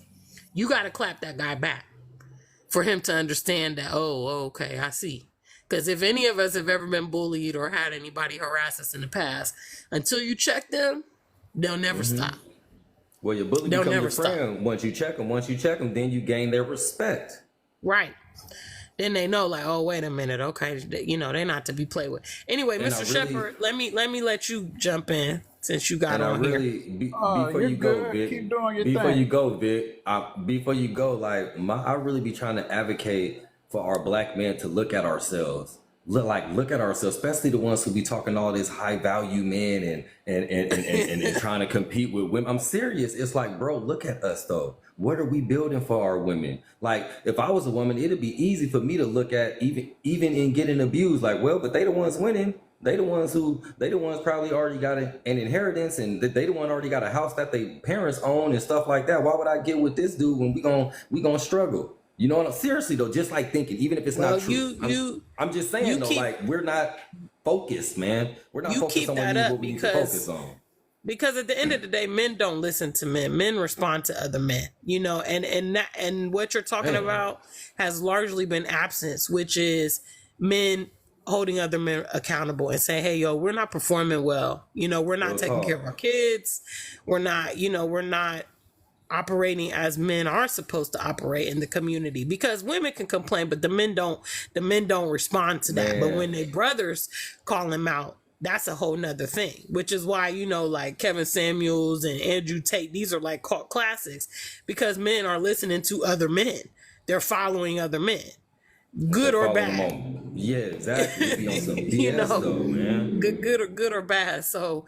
You got to clap that guy back for him to understand that, oh, okay, I see. Because if any of us have ever been bullied or had anybody harass us in the past, until you check them, they'll never stop. Well, your bully becomes your friend. Once you check them, then you gain their respect. Right. Then they know, like, oh, wait a minute, okay, you know, they're not to be played with. Anyway, and Mr. Shepard, let me let you jump in since you got on here. Before you go, Vic, like, I really be trying to advocate for our black men to look at ourselves. Look at ourselves, especially the ones who be talking all this high value men and trying to compete with women. I'm serious. It's like, bro, look at us though. What are we building for our women? Like, if I was a woman, it'd be easy for me to look at even in getting abused. Like, well, but they the ones winning. They the ones probably already got an inheritance, and they the one already got a house that they parents own and stuff like that. Why would I get with this dude when we gonna struggle? You know what I'm seriously though, just like thinking, even if it's not true. I'm just saying though, like, we're not focused, man. We're not focused on what we need to focus on. Because at the end of the day, men don't listen to men. Men respond to other men, you know, and what you're talking about has largely been absence, which is men holding other men accountable and saying, hey, yo, we're not performing well. You know, we're not taking care of our kids. We're not operating as men are supposed to operate in the community, because women can complain, but the men don't respond to that. But when their brothers call them out, that's a whole nother thing, which is why, like Kevin Samuels and Andrew Tate, these are like cult classics, because men are listening to other men. They're following other men, good or bad. Yeah, exactly. Be on some BS though, man. Good or bad. So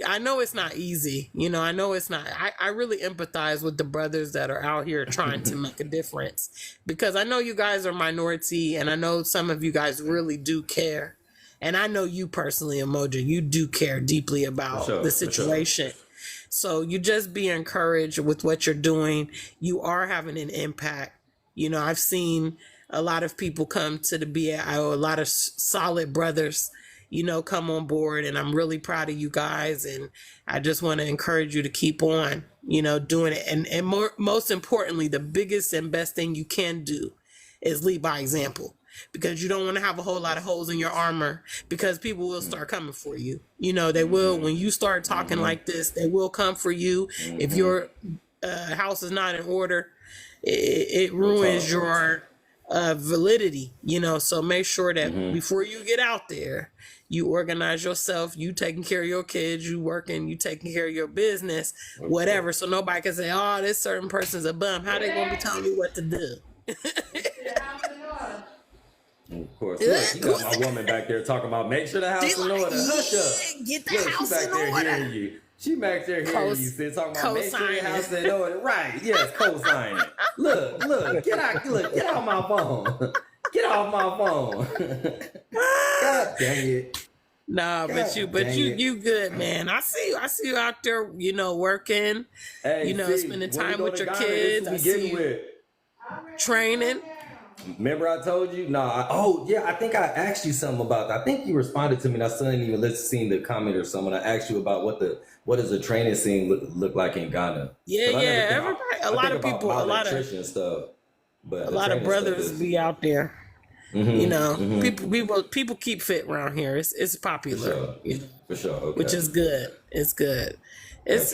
I know it's not easy. I know it's not. I really empathize with the brothers that are out here trying to make a difference, because I know you guys are minority, and I know some of you guys really do care. And I know you personally, Umoja, you do care deeply about the situation. So you just be encouraged with what you're doing. You are having an impact. I've seen a lot of people come to the BAI, a lot of solid brothers, come on board. And I'm really proud of you guys. And I just want to encourage you to keep on, doing it. And most importantly, the biggest and best thing you can do is lead by example, because you don't want to have a whole lot of holes in your armor, because people will start coming for you. They will, when you start talking like this, they will come for you. If your house is not in order, it ruins your validity, so make sure that before you get out there, you organize yourself, you taking care of your kids, you working, you taking care of your business, whatever, so nobody can say, oh, this certain person's a bum. How they gonna be telling me what to do? Of course. Look, you got my woman back there talking about make sure the house is in order. Hush up. Get the house in order. She back there hearing you sit talking about make sure your house in order. Right. Yes, co-sign it. Look, get off my phone. Get off my phone. God dang it. Nah, but you good, man. I see you out there, working, Hey, spending time with your kids. I see you training. Remember I told you? I think I asked you something about that. I think you responded to me, and I still didn't even seen the comment or something. I asked you about what does the training scene look like in Ghana? Yeah. Everybody, a lot of people, a lot of stuff, but a lot of brothers be out there. People keep fit around here. It's popular, for sure. Okay. Which is good. It's good. It's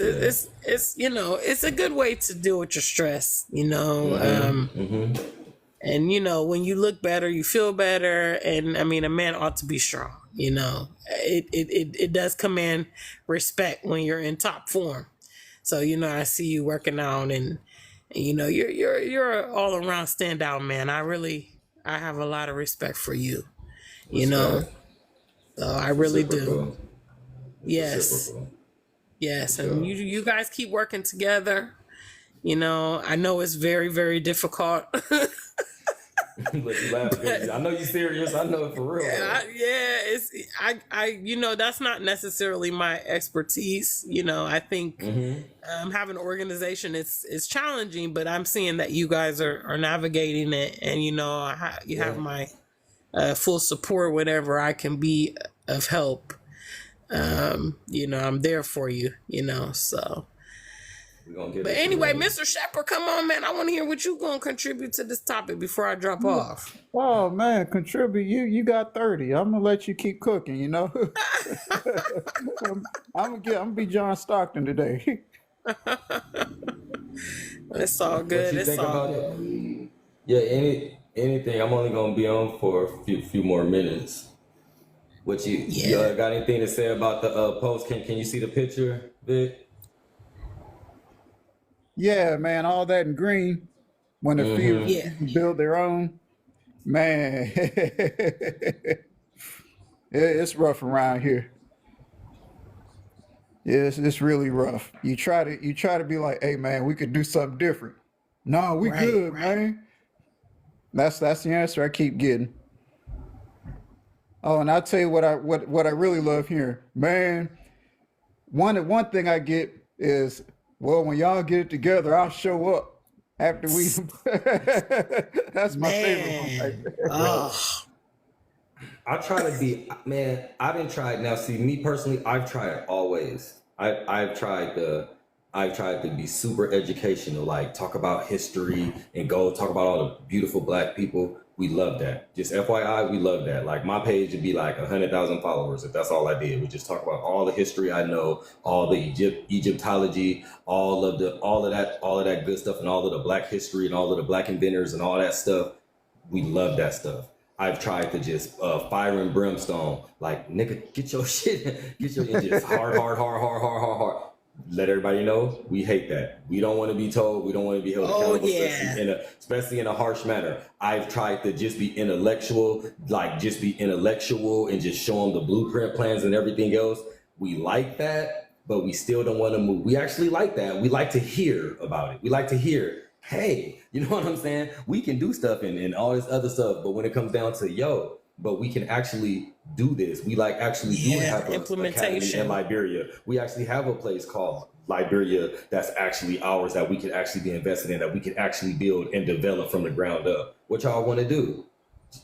a good way to deal with your stress. And when you look better, you feel better. And I mean, a man ought to be strong. It does command respect when you're in top form. So I see you working out, and you're an all around standout man. I have a lot of respect for you. So I really do. Cool. Yes. Yes, and you guys keep working together. I know it's very, very difficult. Look, you laughing. I know you're serious. I know it for real. That's not necessarily my expertise. I think having an organization is challenging, but I'm seeing that you guys are navigating it, and you have my full support whenever I can be of help. I'm there for you. So. But anyway, Mr. Shepherd, come on, man. I want to hear what you going to contribute to this topic before I drop off. Oh, man, contribute. You got 30. I'm going to let you keep cooking, I'm going to be John Stockton today. It's all good. It's all good. Yeah, anything. I'm only going to be on for a few more minutes. What you got anything to say about the post? Can you see the picture, Vic? Yeah, man, all that in green. When the fields build their own, man, it's rough around here. It's really rough. You try to be like, hey, man, we could do something different. No, we good, man. That's the answer I keep getting. Oh, and I'll tell you what I really love hearing, man. One thing I get is, well, when y'all get it together, I'll show up after we. That's my favorite one. I try to be, man. I didn't try it. Now, see, me personally, I've tried always. I've tried to be super educational, like talk about history and go talk about all the beautiful Black people. We love that. Just FYI, we love that. Like my page would be like 100,000 followers if that's all I did. We just talk about all the history I know, all the Egyptology, all of that good stuff, and all of the Black history and all of the Black inventors and all that stuff. We love that stuff. I've tried to just fire and brimstone, like nigga, get your shit, get your engines hard. Let everybody know we hate that. We don't want to be told. We don't want to be held accountable, especially in a harsh manner. I've tried to just be intellectual, and just show them the blueprint plans and everything else. We like that, but we still don't want to move. We actually like that. We like to hear about it. We like to hear, hey, you know what I'm saying? We can do stuff and all this other stuff, but when it comes down to but we can actually do this. We actually do have an implementation in Liberia. We actually have a place called Liberia that's actually ours, that we can actually be invested in, that we can actually build and develop from the ground up. What y'all want to do?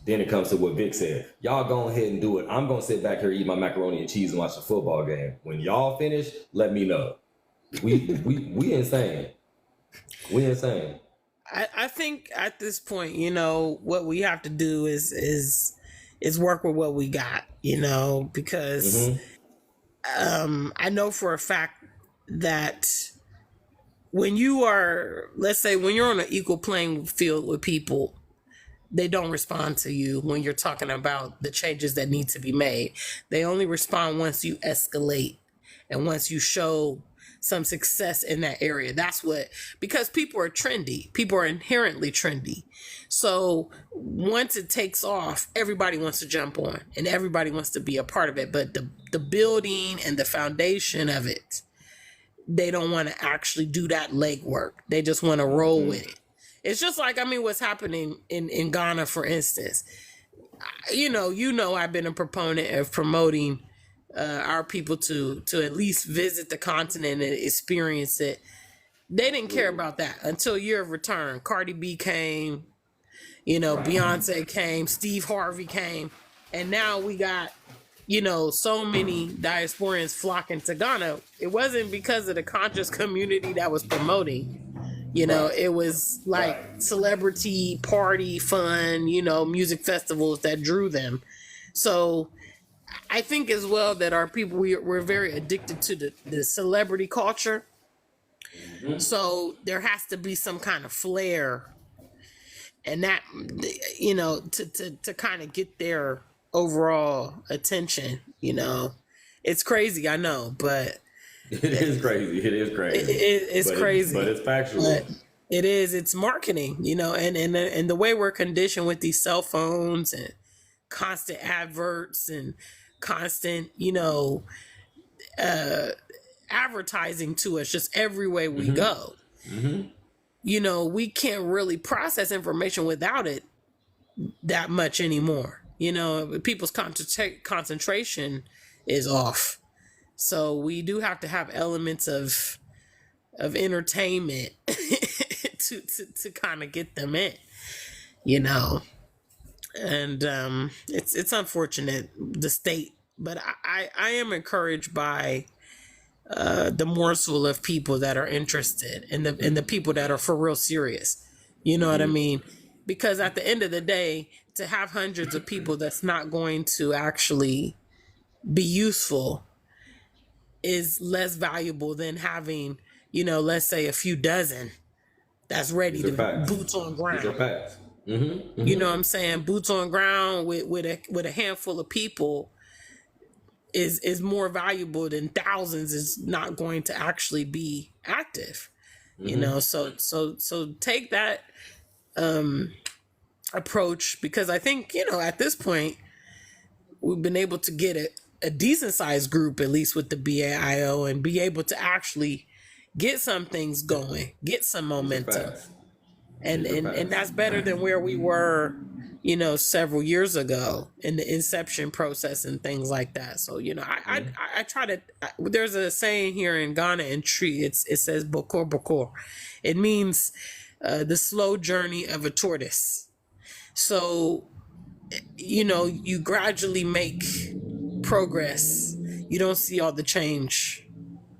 Then it comes to what Vic said. Y'all go ahead and do it. I'm gonna sit back here, eat my macaroni and cheese, and watch the football game. When y'all finish, let me know. We insane. We insane. I think at this point, what we have to do is work with what we got, because I know for a fact that when you are, let's say, when you're on an equal playing field with people, they don't respond to you when you're talking about the changes that need to be made. They only respond once you escalate and once you show some success in that area. Because people are trendy. People are inherently trendy. So once it takes off, everybody wants to jump on and everybody wants to be a part of it. But the building and the foundation of it, they don't want to actually do that legwork. They just want to roll with it. It's just like, what's happening in Ghana, for instance. I've been a proponent of promoting our people to at least visit the continent and experience it. They didn't care about that until Year of Return. Cardi B came, Beyonce came, Steve Harvey came, and now we got, so many diasporans flocking to Ghana. It wasn't because of the conscious community that was promoting. It was like celebrity party fun, music festivals that drew them. So I think as well that our people, we're very addicted to the celebrity culture. Mm-hmm. So there has to be some kind of flair, and that, to kind of get their overall attention. It's crazy, I know, but it is crazy. It's crazy, but it's factual. But it's marketing, and the way we're conditioned with these cell phones and constant adverts and constant, advertising to us just every way we go. Mm-hmm. We can't really process information without it that much anymore. People's concentration is off. So we do have to have elements of entertainment to kind of get them in, and it's unfortunate, the state, but I am encouraged by the morsel of people that are interested and the people that are for real serious. You know what I mean? Because at the end of the day, to have hundreds of people that's not going to actually be useful is less valuable than having, let's say a few dozen that's ready to boots on ground. These are facts. Mm-hmm. You know what I'm saying? Boots on ground with a handful of people is more valuable than thousands is not going to actually be active. So take that approach, because I think, at this point we've been able to get a decent sized group, at least with the BAIO, and be able to actually get some things going, get some momentum. And that's better than where we were, several years ago in the inception process and things like that. So, I try to, there's a saying here in Ghana and Tree, it says Bokor Bokor. It means the slow journey of a tortoise. So, you gradually make progress. You don't see all the change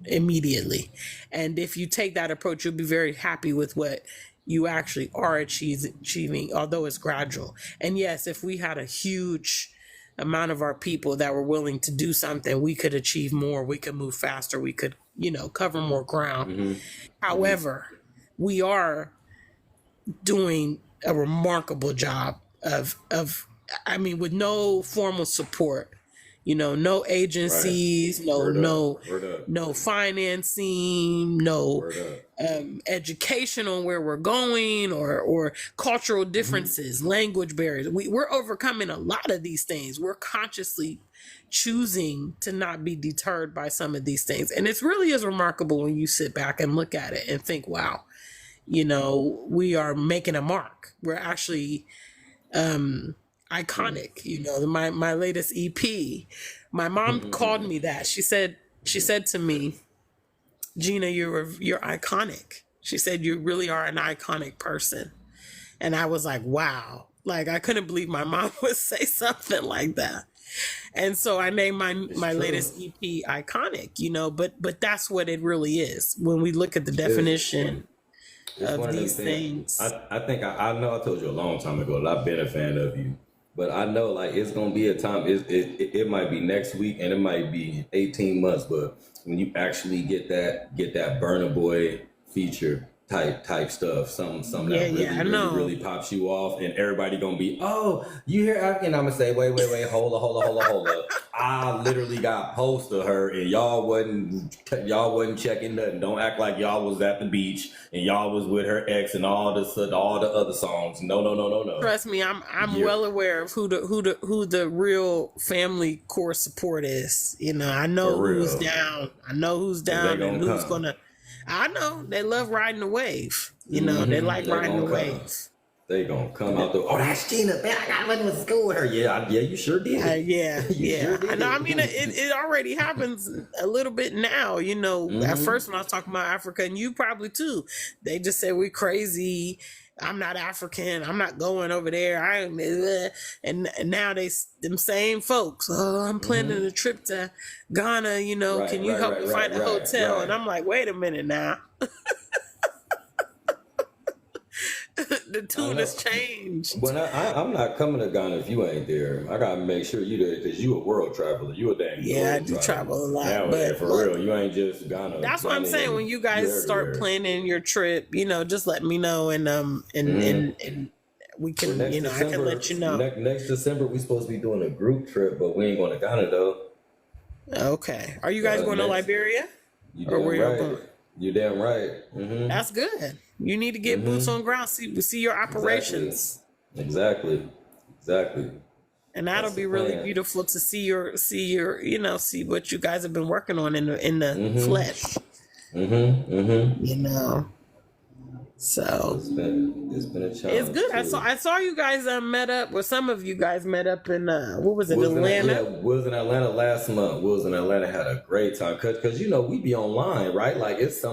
immediately. And if you take that approach, you'll be very happy with what you actually are achieving, although it's gradual. And yes, if we had a huge amount of our people that were willing to do something, we could achieve more, we could move faster, we could, cover more ground. However, we are doing a remarkable job of with no formal support, no agencies, no financing, no education on where we're going, or cultural differences, language barriers. We're overcoming a lot of these things. We're consciously choosing to not be deterred by some of these things. And it really is remarkable when you sit back and look at it and think, wow, we are making a mark. We're actually iconic. My latest EP, my mom called me that. She said to me, Gina, you're iconic. She said, you really are an iconic person. And I was like, wow. Like, I couldn't believe my mom would say something like that. And so I named my latest EP Iconic, but that's what it really is. When we look at the definition of these things. I think I know I told you a long time ago that I've been a fan of you. But I know, like, it's gonna be a time. It might be next week, and it might be 18 months. But when you actually get that Burna Boy feature type stuff, something that really pops you off, and everybody gonna be, oh, you hear African? I'm gonna say, wait, hold up. I literally got post of her, and y'all wasn't checking nothing. Don't act like y'all was at the beach and y'all was with her ex and all the other songs. No. Trust me, I'm well aware of who the real family core support is. I know who's down. I know who's down and who's gonna. I know they love riding the wave. They like riding the wave. They gonna come out there. Oh, that's Gina. Man, I got to school with her. Yeah, you sure did. Sure did. I mean, it already happens a little bit now. At first when I was talking about Africa, and you probably too, they just say we crazy. I'm not African. I'm not going over there. And now them same folks. Oh, I'm planning a trip to Ghana. Can you help me find a hotel? And I'm like, wait a minute now. The tune has changed. But I'm not coming to Ghana if you ain't there. I gotta make sure you there because you a world traveler. You a damn I do travel a lot. Yeah, but for real, you ain't just Ghana. That's what I'm saying. When you guys start planning your trip, just let me know, and we can, I can let you know. Next December, we supposed to be doing a group trip, but we ain't going to Ghana though. Okay. Are you guys going to Liberia? You're damn right. That's good. You need to get boots on ground, see your operations. Exactly. And that'll be really beautiful to see your see what you guys have been working on in the flesh. So it's been a challenge. It's good. I saw you guys met up, or some of you guys met up in what was it, Atlanta? We was in Atlanta last month. We was in Atlanta, had a great time because we be online, right? Like it's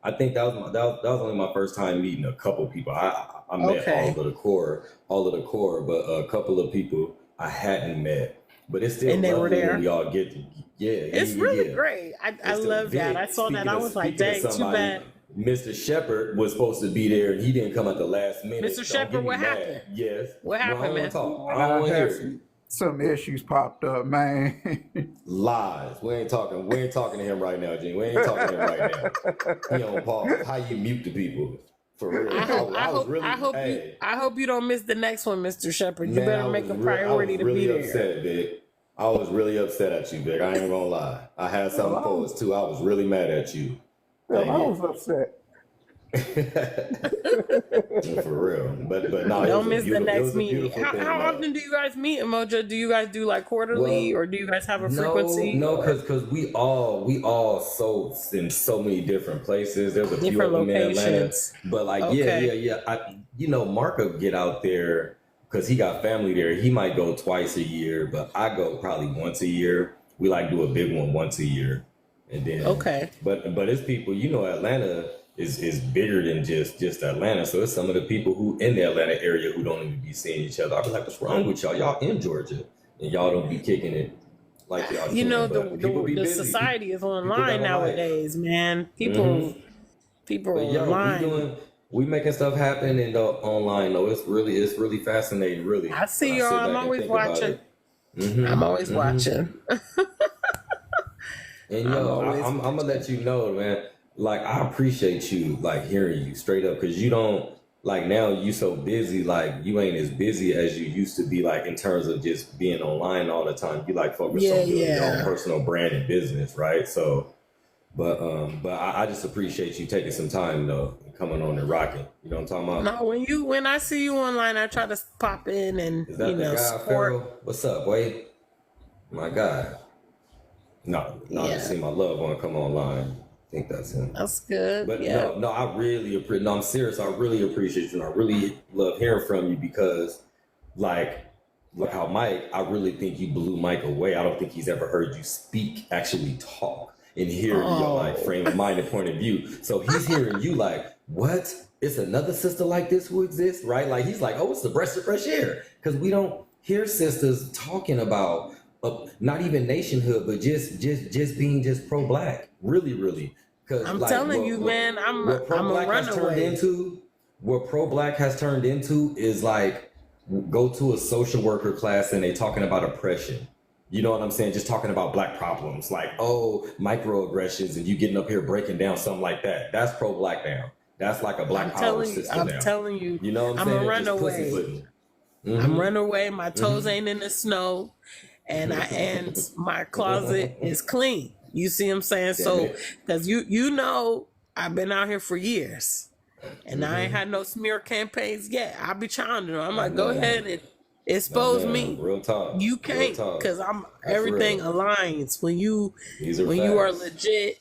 I think that was only my first time meeting a couple people. I met all of the core, but a couple of people I hadn't met. But it's still they were there. When we all get to, it's really great. I love that. I saw that. I was like, dang, too bad. Mr. Shepard was supposed to be there, and he didn't come at the last minute. Mr. Shepard, what happened? Yes. What happened, man? I don't want to hear. Some issues popped up, man. Lies. We ain't talking to him right now, Gene. We ain't talking to him right now. He on pause. How you mute the people? For real. I hope you don't miss the next one, Mr. Shepard. You better make a priority to be there. Upset, Vic. I was really upset at you, Vic. I ain't gonna lie. I had something for us too. I was really mad at you. I was upset. For real, but no. Don't miss the next meeting. How often do you guys meet, Umoja? Do you guys do like quarterly, or do you guys have a frequency? No, because we all so in so many different places. There's a few of them in Atlanta, but like yeah. Mark will get out there because he got family there. He might go twice a year, but I go probably once a year. We like do a big one once a year, and then But it's people. Atlanta is bigger than just Atlanta. So it's some of the people who in the Atlanta area who don't even be seeing each other. I be like, what's wrong with y'all? Y'all in Georgia and y'all don't be kicking it like y'all. The society is online nowadays, man. People are online. we making stuff happen in the online though. It's really fascinating, really. I When see I y'all. sit I'm back and always think about watching. it. Mm-hmm. I'm always Mm-hmm. watching. And I'm yo, always I'm gonna watching. let you know, man. Like I appreciate you, like hearing you straight up, because you don't like now you so busy, like you ain't as busy as you used to be, like in terms of just being online all the time. You like focus Yeah, on building your own yeah. personal brand and business, right? So, but I just appreciate you taking some time though, and coming on and rocking. You know what I'm talking about? No, when I see you online, I try to pop in and Is that the guy, support. Pharaoh? What's up, Wade? My God. No, no, I just Yeah, see my loved one come online. I think that's him. that's good. But Yeah. no, I really appreciate. No, I'm serious. I really appreciate you, and I really love hearing from you because, like, look how Mike. I really think you blew Mike away. I don't think he's ever heard you speak, actually talk, and hear your like Oh, frame of mind and point of view. So he's hearing you like, what? It's another sister like this who exists, right? Like he's like, oh, it's the breast of fresh air because we don't hear sisters talking about. Not even nationhood, but just being just pro black, really, really. Because I'm like telling you, man, what pro I'm a black has turned runaway. into, what pro black has turned into is like go to a social worker class and they talking about oppression. You know what I'm saying? Just talking about black problems, like oh microaggressions, and you getting up here breaking down something like that. That's pro black now. That's like a black power system I'm now. telling you, You know what I'm I'm a saying? It's just runaway. pussyfooting. I'm Mm-hmm. runaway. My toes ain't in the snow, and my closet is clean. You see what I'm saying? Damn So, it. because I've been out here for years, and I ain't had no smear campaigns yet. I be challenging them. I'm My like, go man. ahead and My expose man, me. real talk, You real can't, talk. because I'm That's everything real. aligns These are when you are facts. legit.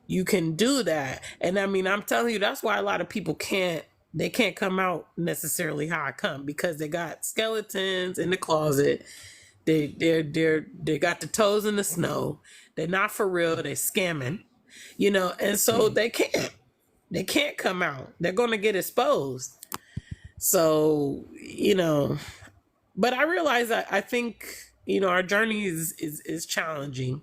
You can do that, and I mean, I'm telling you, that's why a lot of people can't. They can't come out necessarily how I come because they got skeletons in the closet. They got the toes in the snow. They're not for real. They scamming, and so they can't come out. They're gonna get exposed. So but I realize that I think our journey is challenging,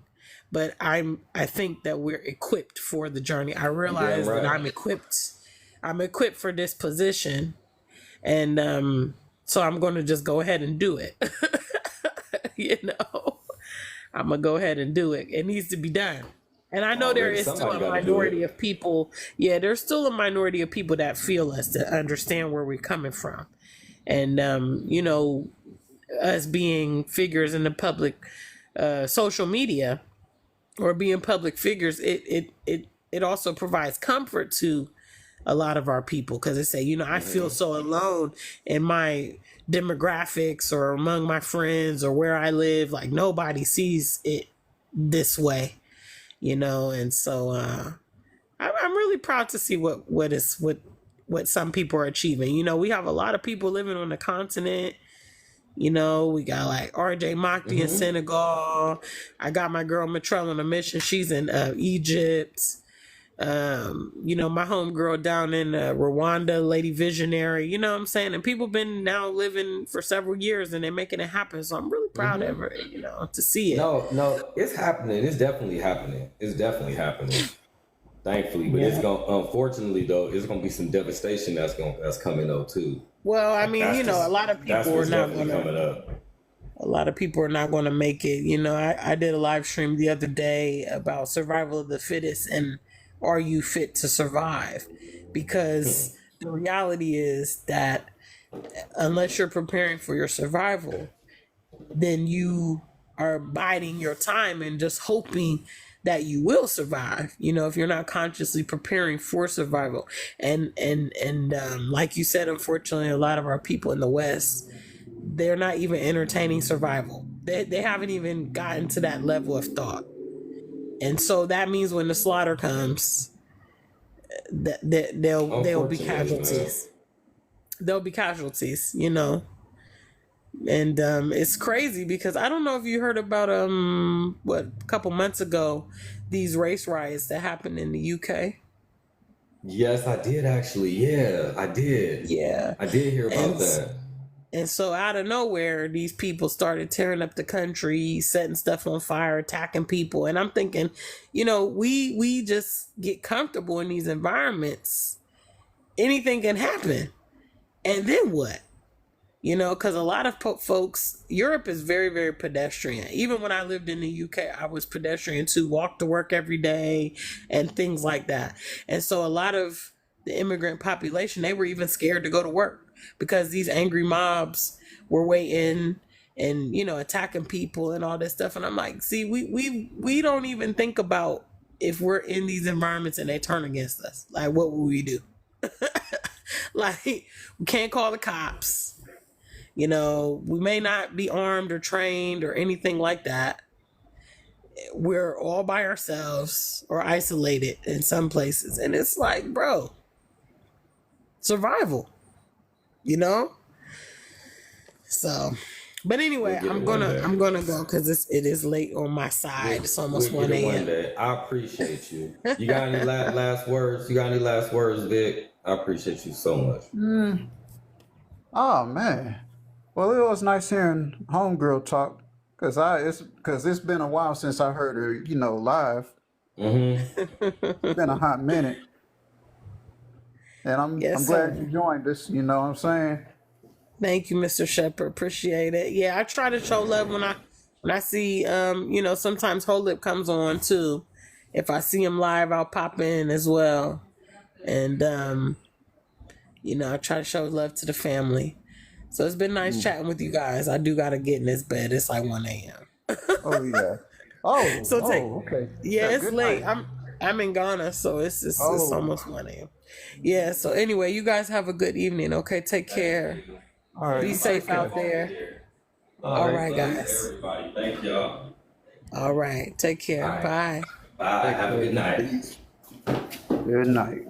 but I think that we're equipped for the journey. I You damn realize that right. I'm equipped. I'm equipped for this position, and so I'm going to just go ahead and do it. you know, I'm gonna go ahead and do it. It needs to be done. And I know there Already is still somebody a got to do minority it. of people. Yeah, there's still a minority of people that feel us, that understand where we're coming from. And us being figures in the public social media, or being public figures, it also provides comfort to a lot of our people, because they say, I feel so alone in my demographics or among my friends or where I live. Like nobody sees it this way, and so I'm really proud to see what some people are achieving. We have a lot of people living on the continent. We got like RJ Makti in Mm-hmm. Senegal. I got my girl Matrell on a mission. She's in Egypt. My homegirl down in Rwanda, Lady Visionary. You know what I'm saying? And people been now living for several years and they're making it happen. So I'm really proud of Mm-hmm. her, to see it. No, no, it's happening. It's definitely happening. It's definitely happening. Thankfully, but it's Yeah. gonna. Unfortunately, though, it's gonna be some devastation that's coming though too. Well, I Like mean, a lot of that's people are what's not definitely gonna. coming up. A lot of people are not going to make it. I did a live stream the other day about survival of the fittest and are you fit to survive? Because the reality is that unless you're preparing for your survival, then you are biding your time and just hoping that you will survive, if you're not consciously preparing for survival. And like you said, unfortunately, a lot of our people in the West, they're not even entertaining survival. They haven't even gotten to that level of thought. And so that means when the slaughter comes, that there'll be Unfortunately, man. casualties. There'll be casualties, And it's crazy because I don't know if you heard about what a couple months ago, these race riots that happened in the UK. Yes, I did actually. Yeah, I did. Yeah. I did hear about And that. And so out of nowhere, these people started tearing up the country, setting stuff on fire, attacking people. And I'm thinking, we just get comfortable in these environments anything can happen. And then what? You know, because a lot of folks, Europe is very, very pedestrian. Even when I lived in the UK, I was pedestrian too, walk to work every day and things like that. And so a lot of the immigrant population, they were even scared to go to work because these angry mobs were waiting and, you know, attacking people and all this stuff. And I'm like, see, we don't even think about if we're in these environments and they turn against us. Like, what will we do? Like, we can't call the cops. You know, we may not be armed or trained or anything like that. We're all by ourselves or isolated in some places. And it's like, bro, survival, you know? So, but anyway, I'm gonna go because it is late on my side. It's almost 1 a.m. I appreciate you. You got any last words? You got any last words, Vic? I appreciate you so much. Oh man. Well, it was nice hearing homegirl talk because it's been a while since I heard her, you know, live. It's been a hot minute, and I'm glad you joined us. You know what I'm saying? Thank you, Mr. Shepherd. Appreciate it. Yeah, I try to show love when I see you know, sometimes Holip comes on too. If I see him live, I'll pop in as well. And you know, I try to show love to the family. So it's been nice chatting with you guys. I do gotta get in this bed. It's like 1 a.m. Oh yeah. Oh, so okay. Yeah, it's good late. night. I'm in Ghana, so it's almost 1 a.m. Yeah, so anyway, you guys have a good evening, okay? Take care. All right. Be safe out there. All right, guys. Everybody, thank y'all. All right, take care. All right. Bye. Bye. Have a good night. Good night.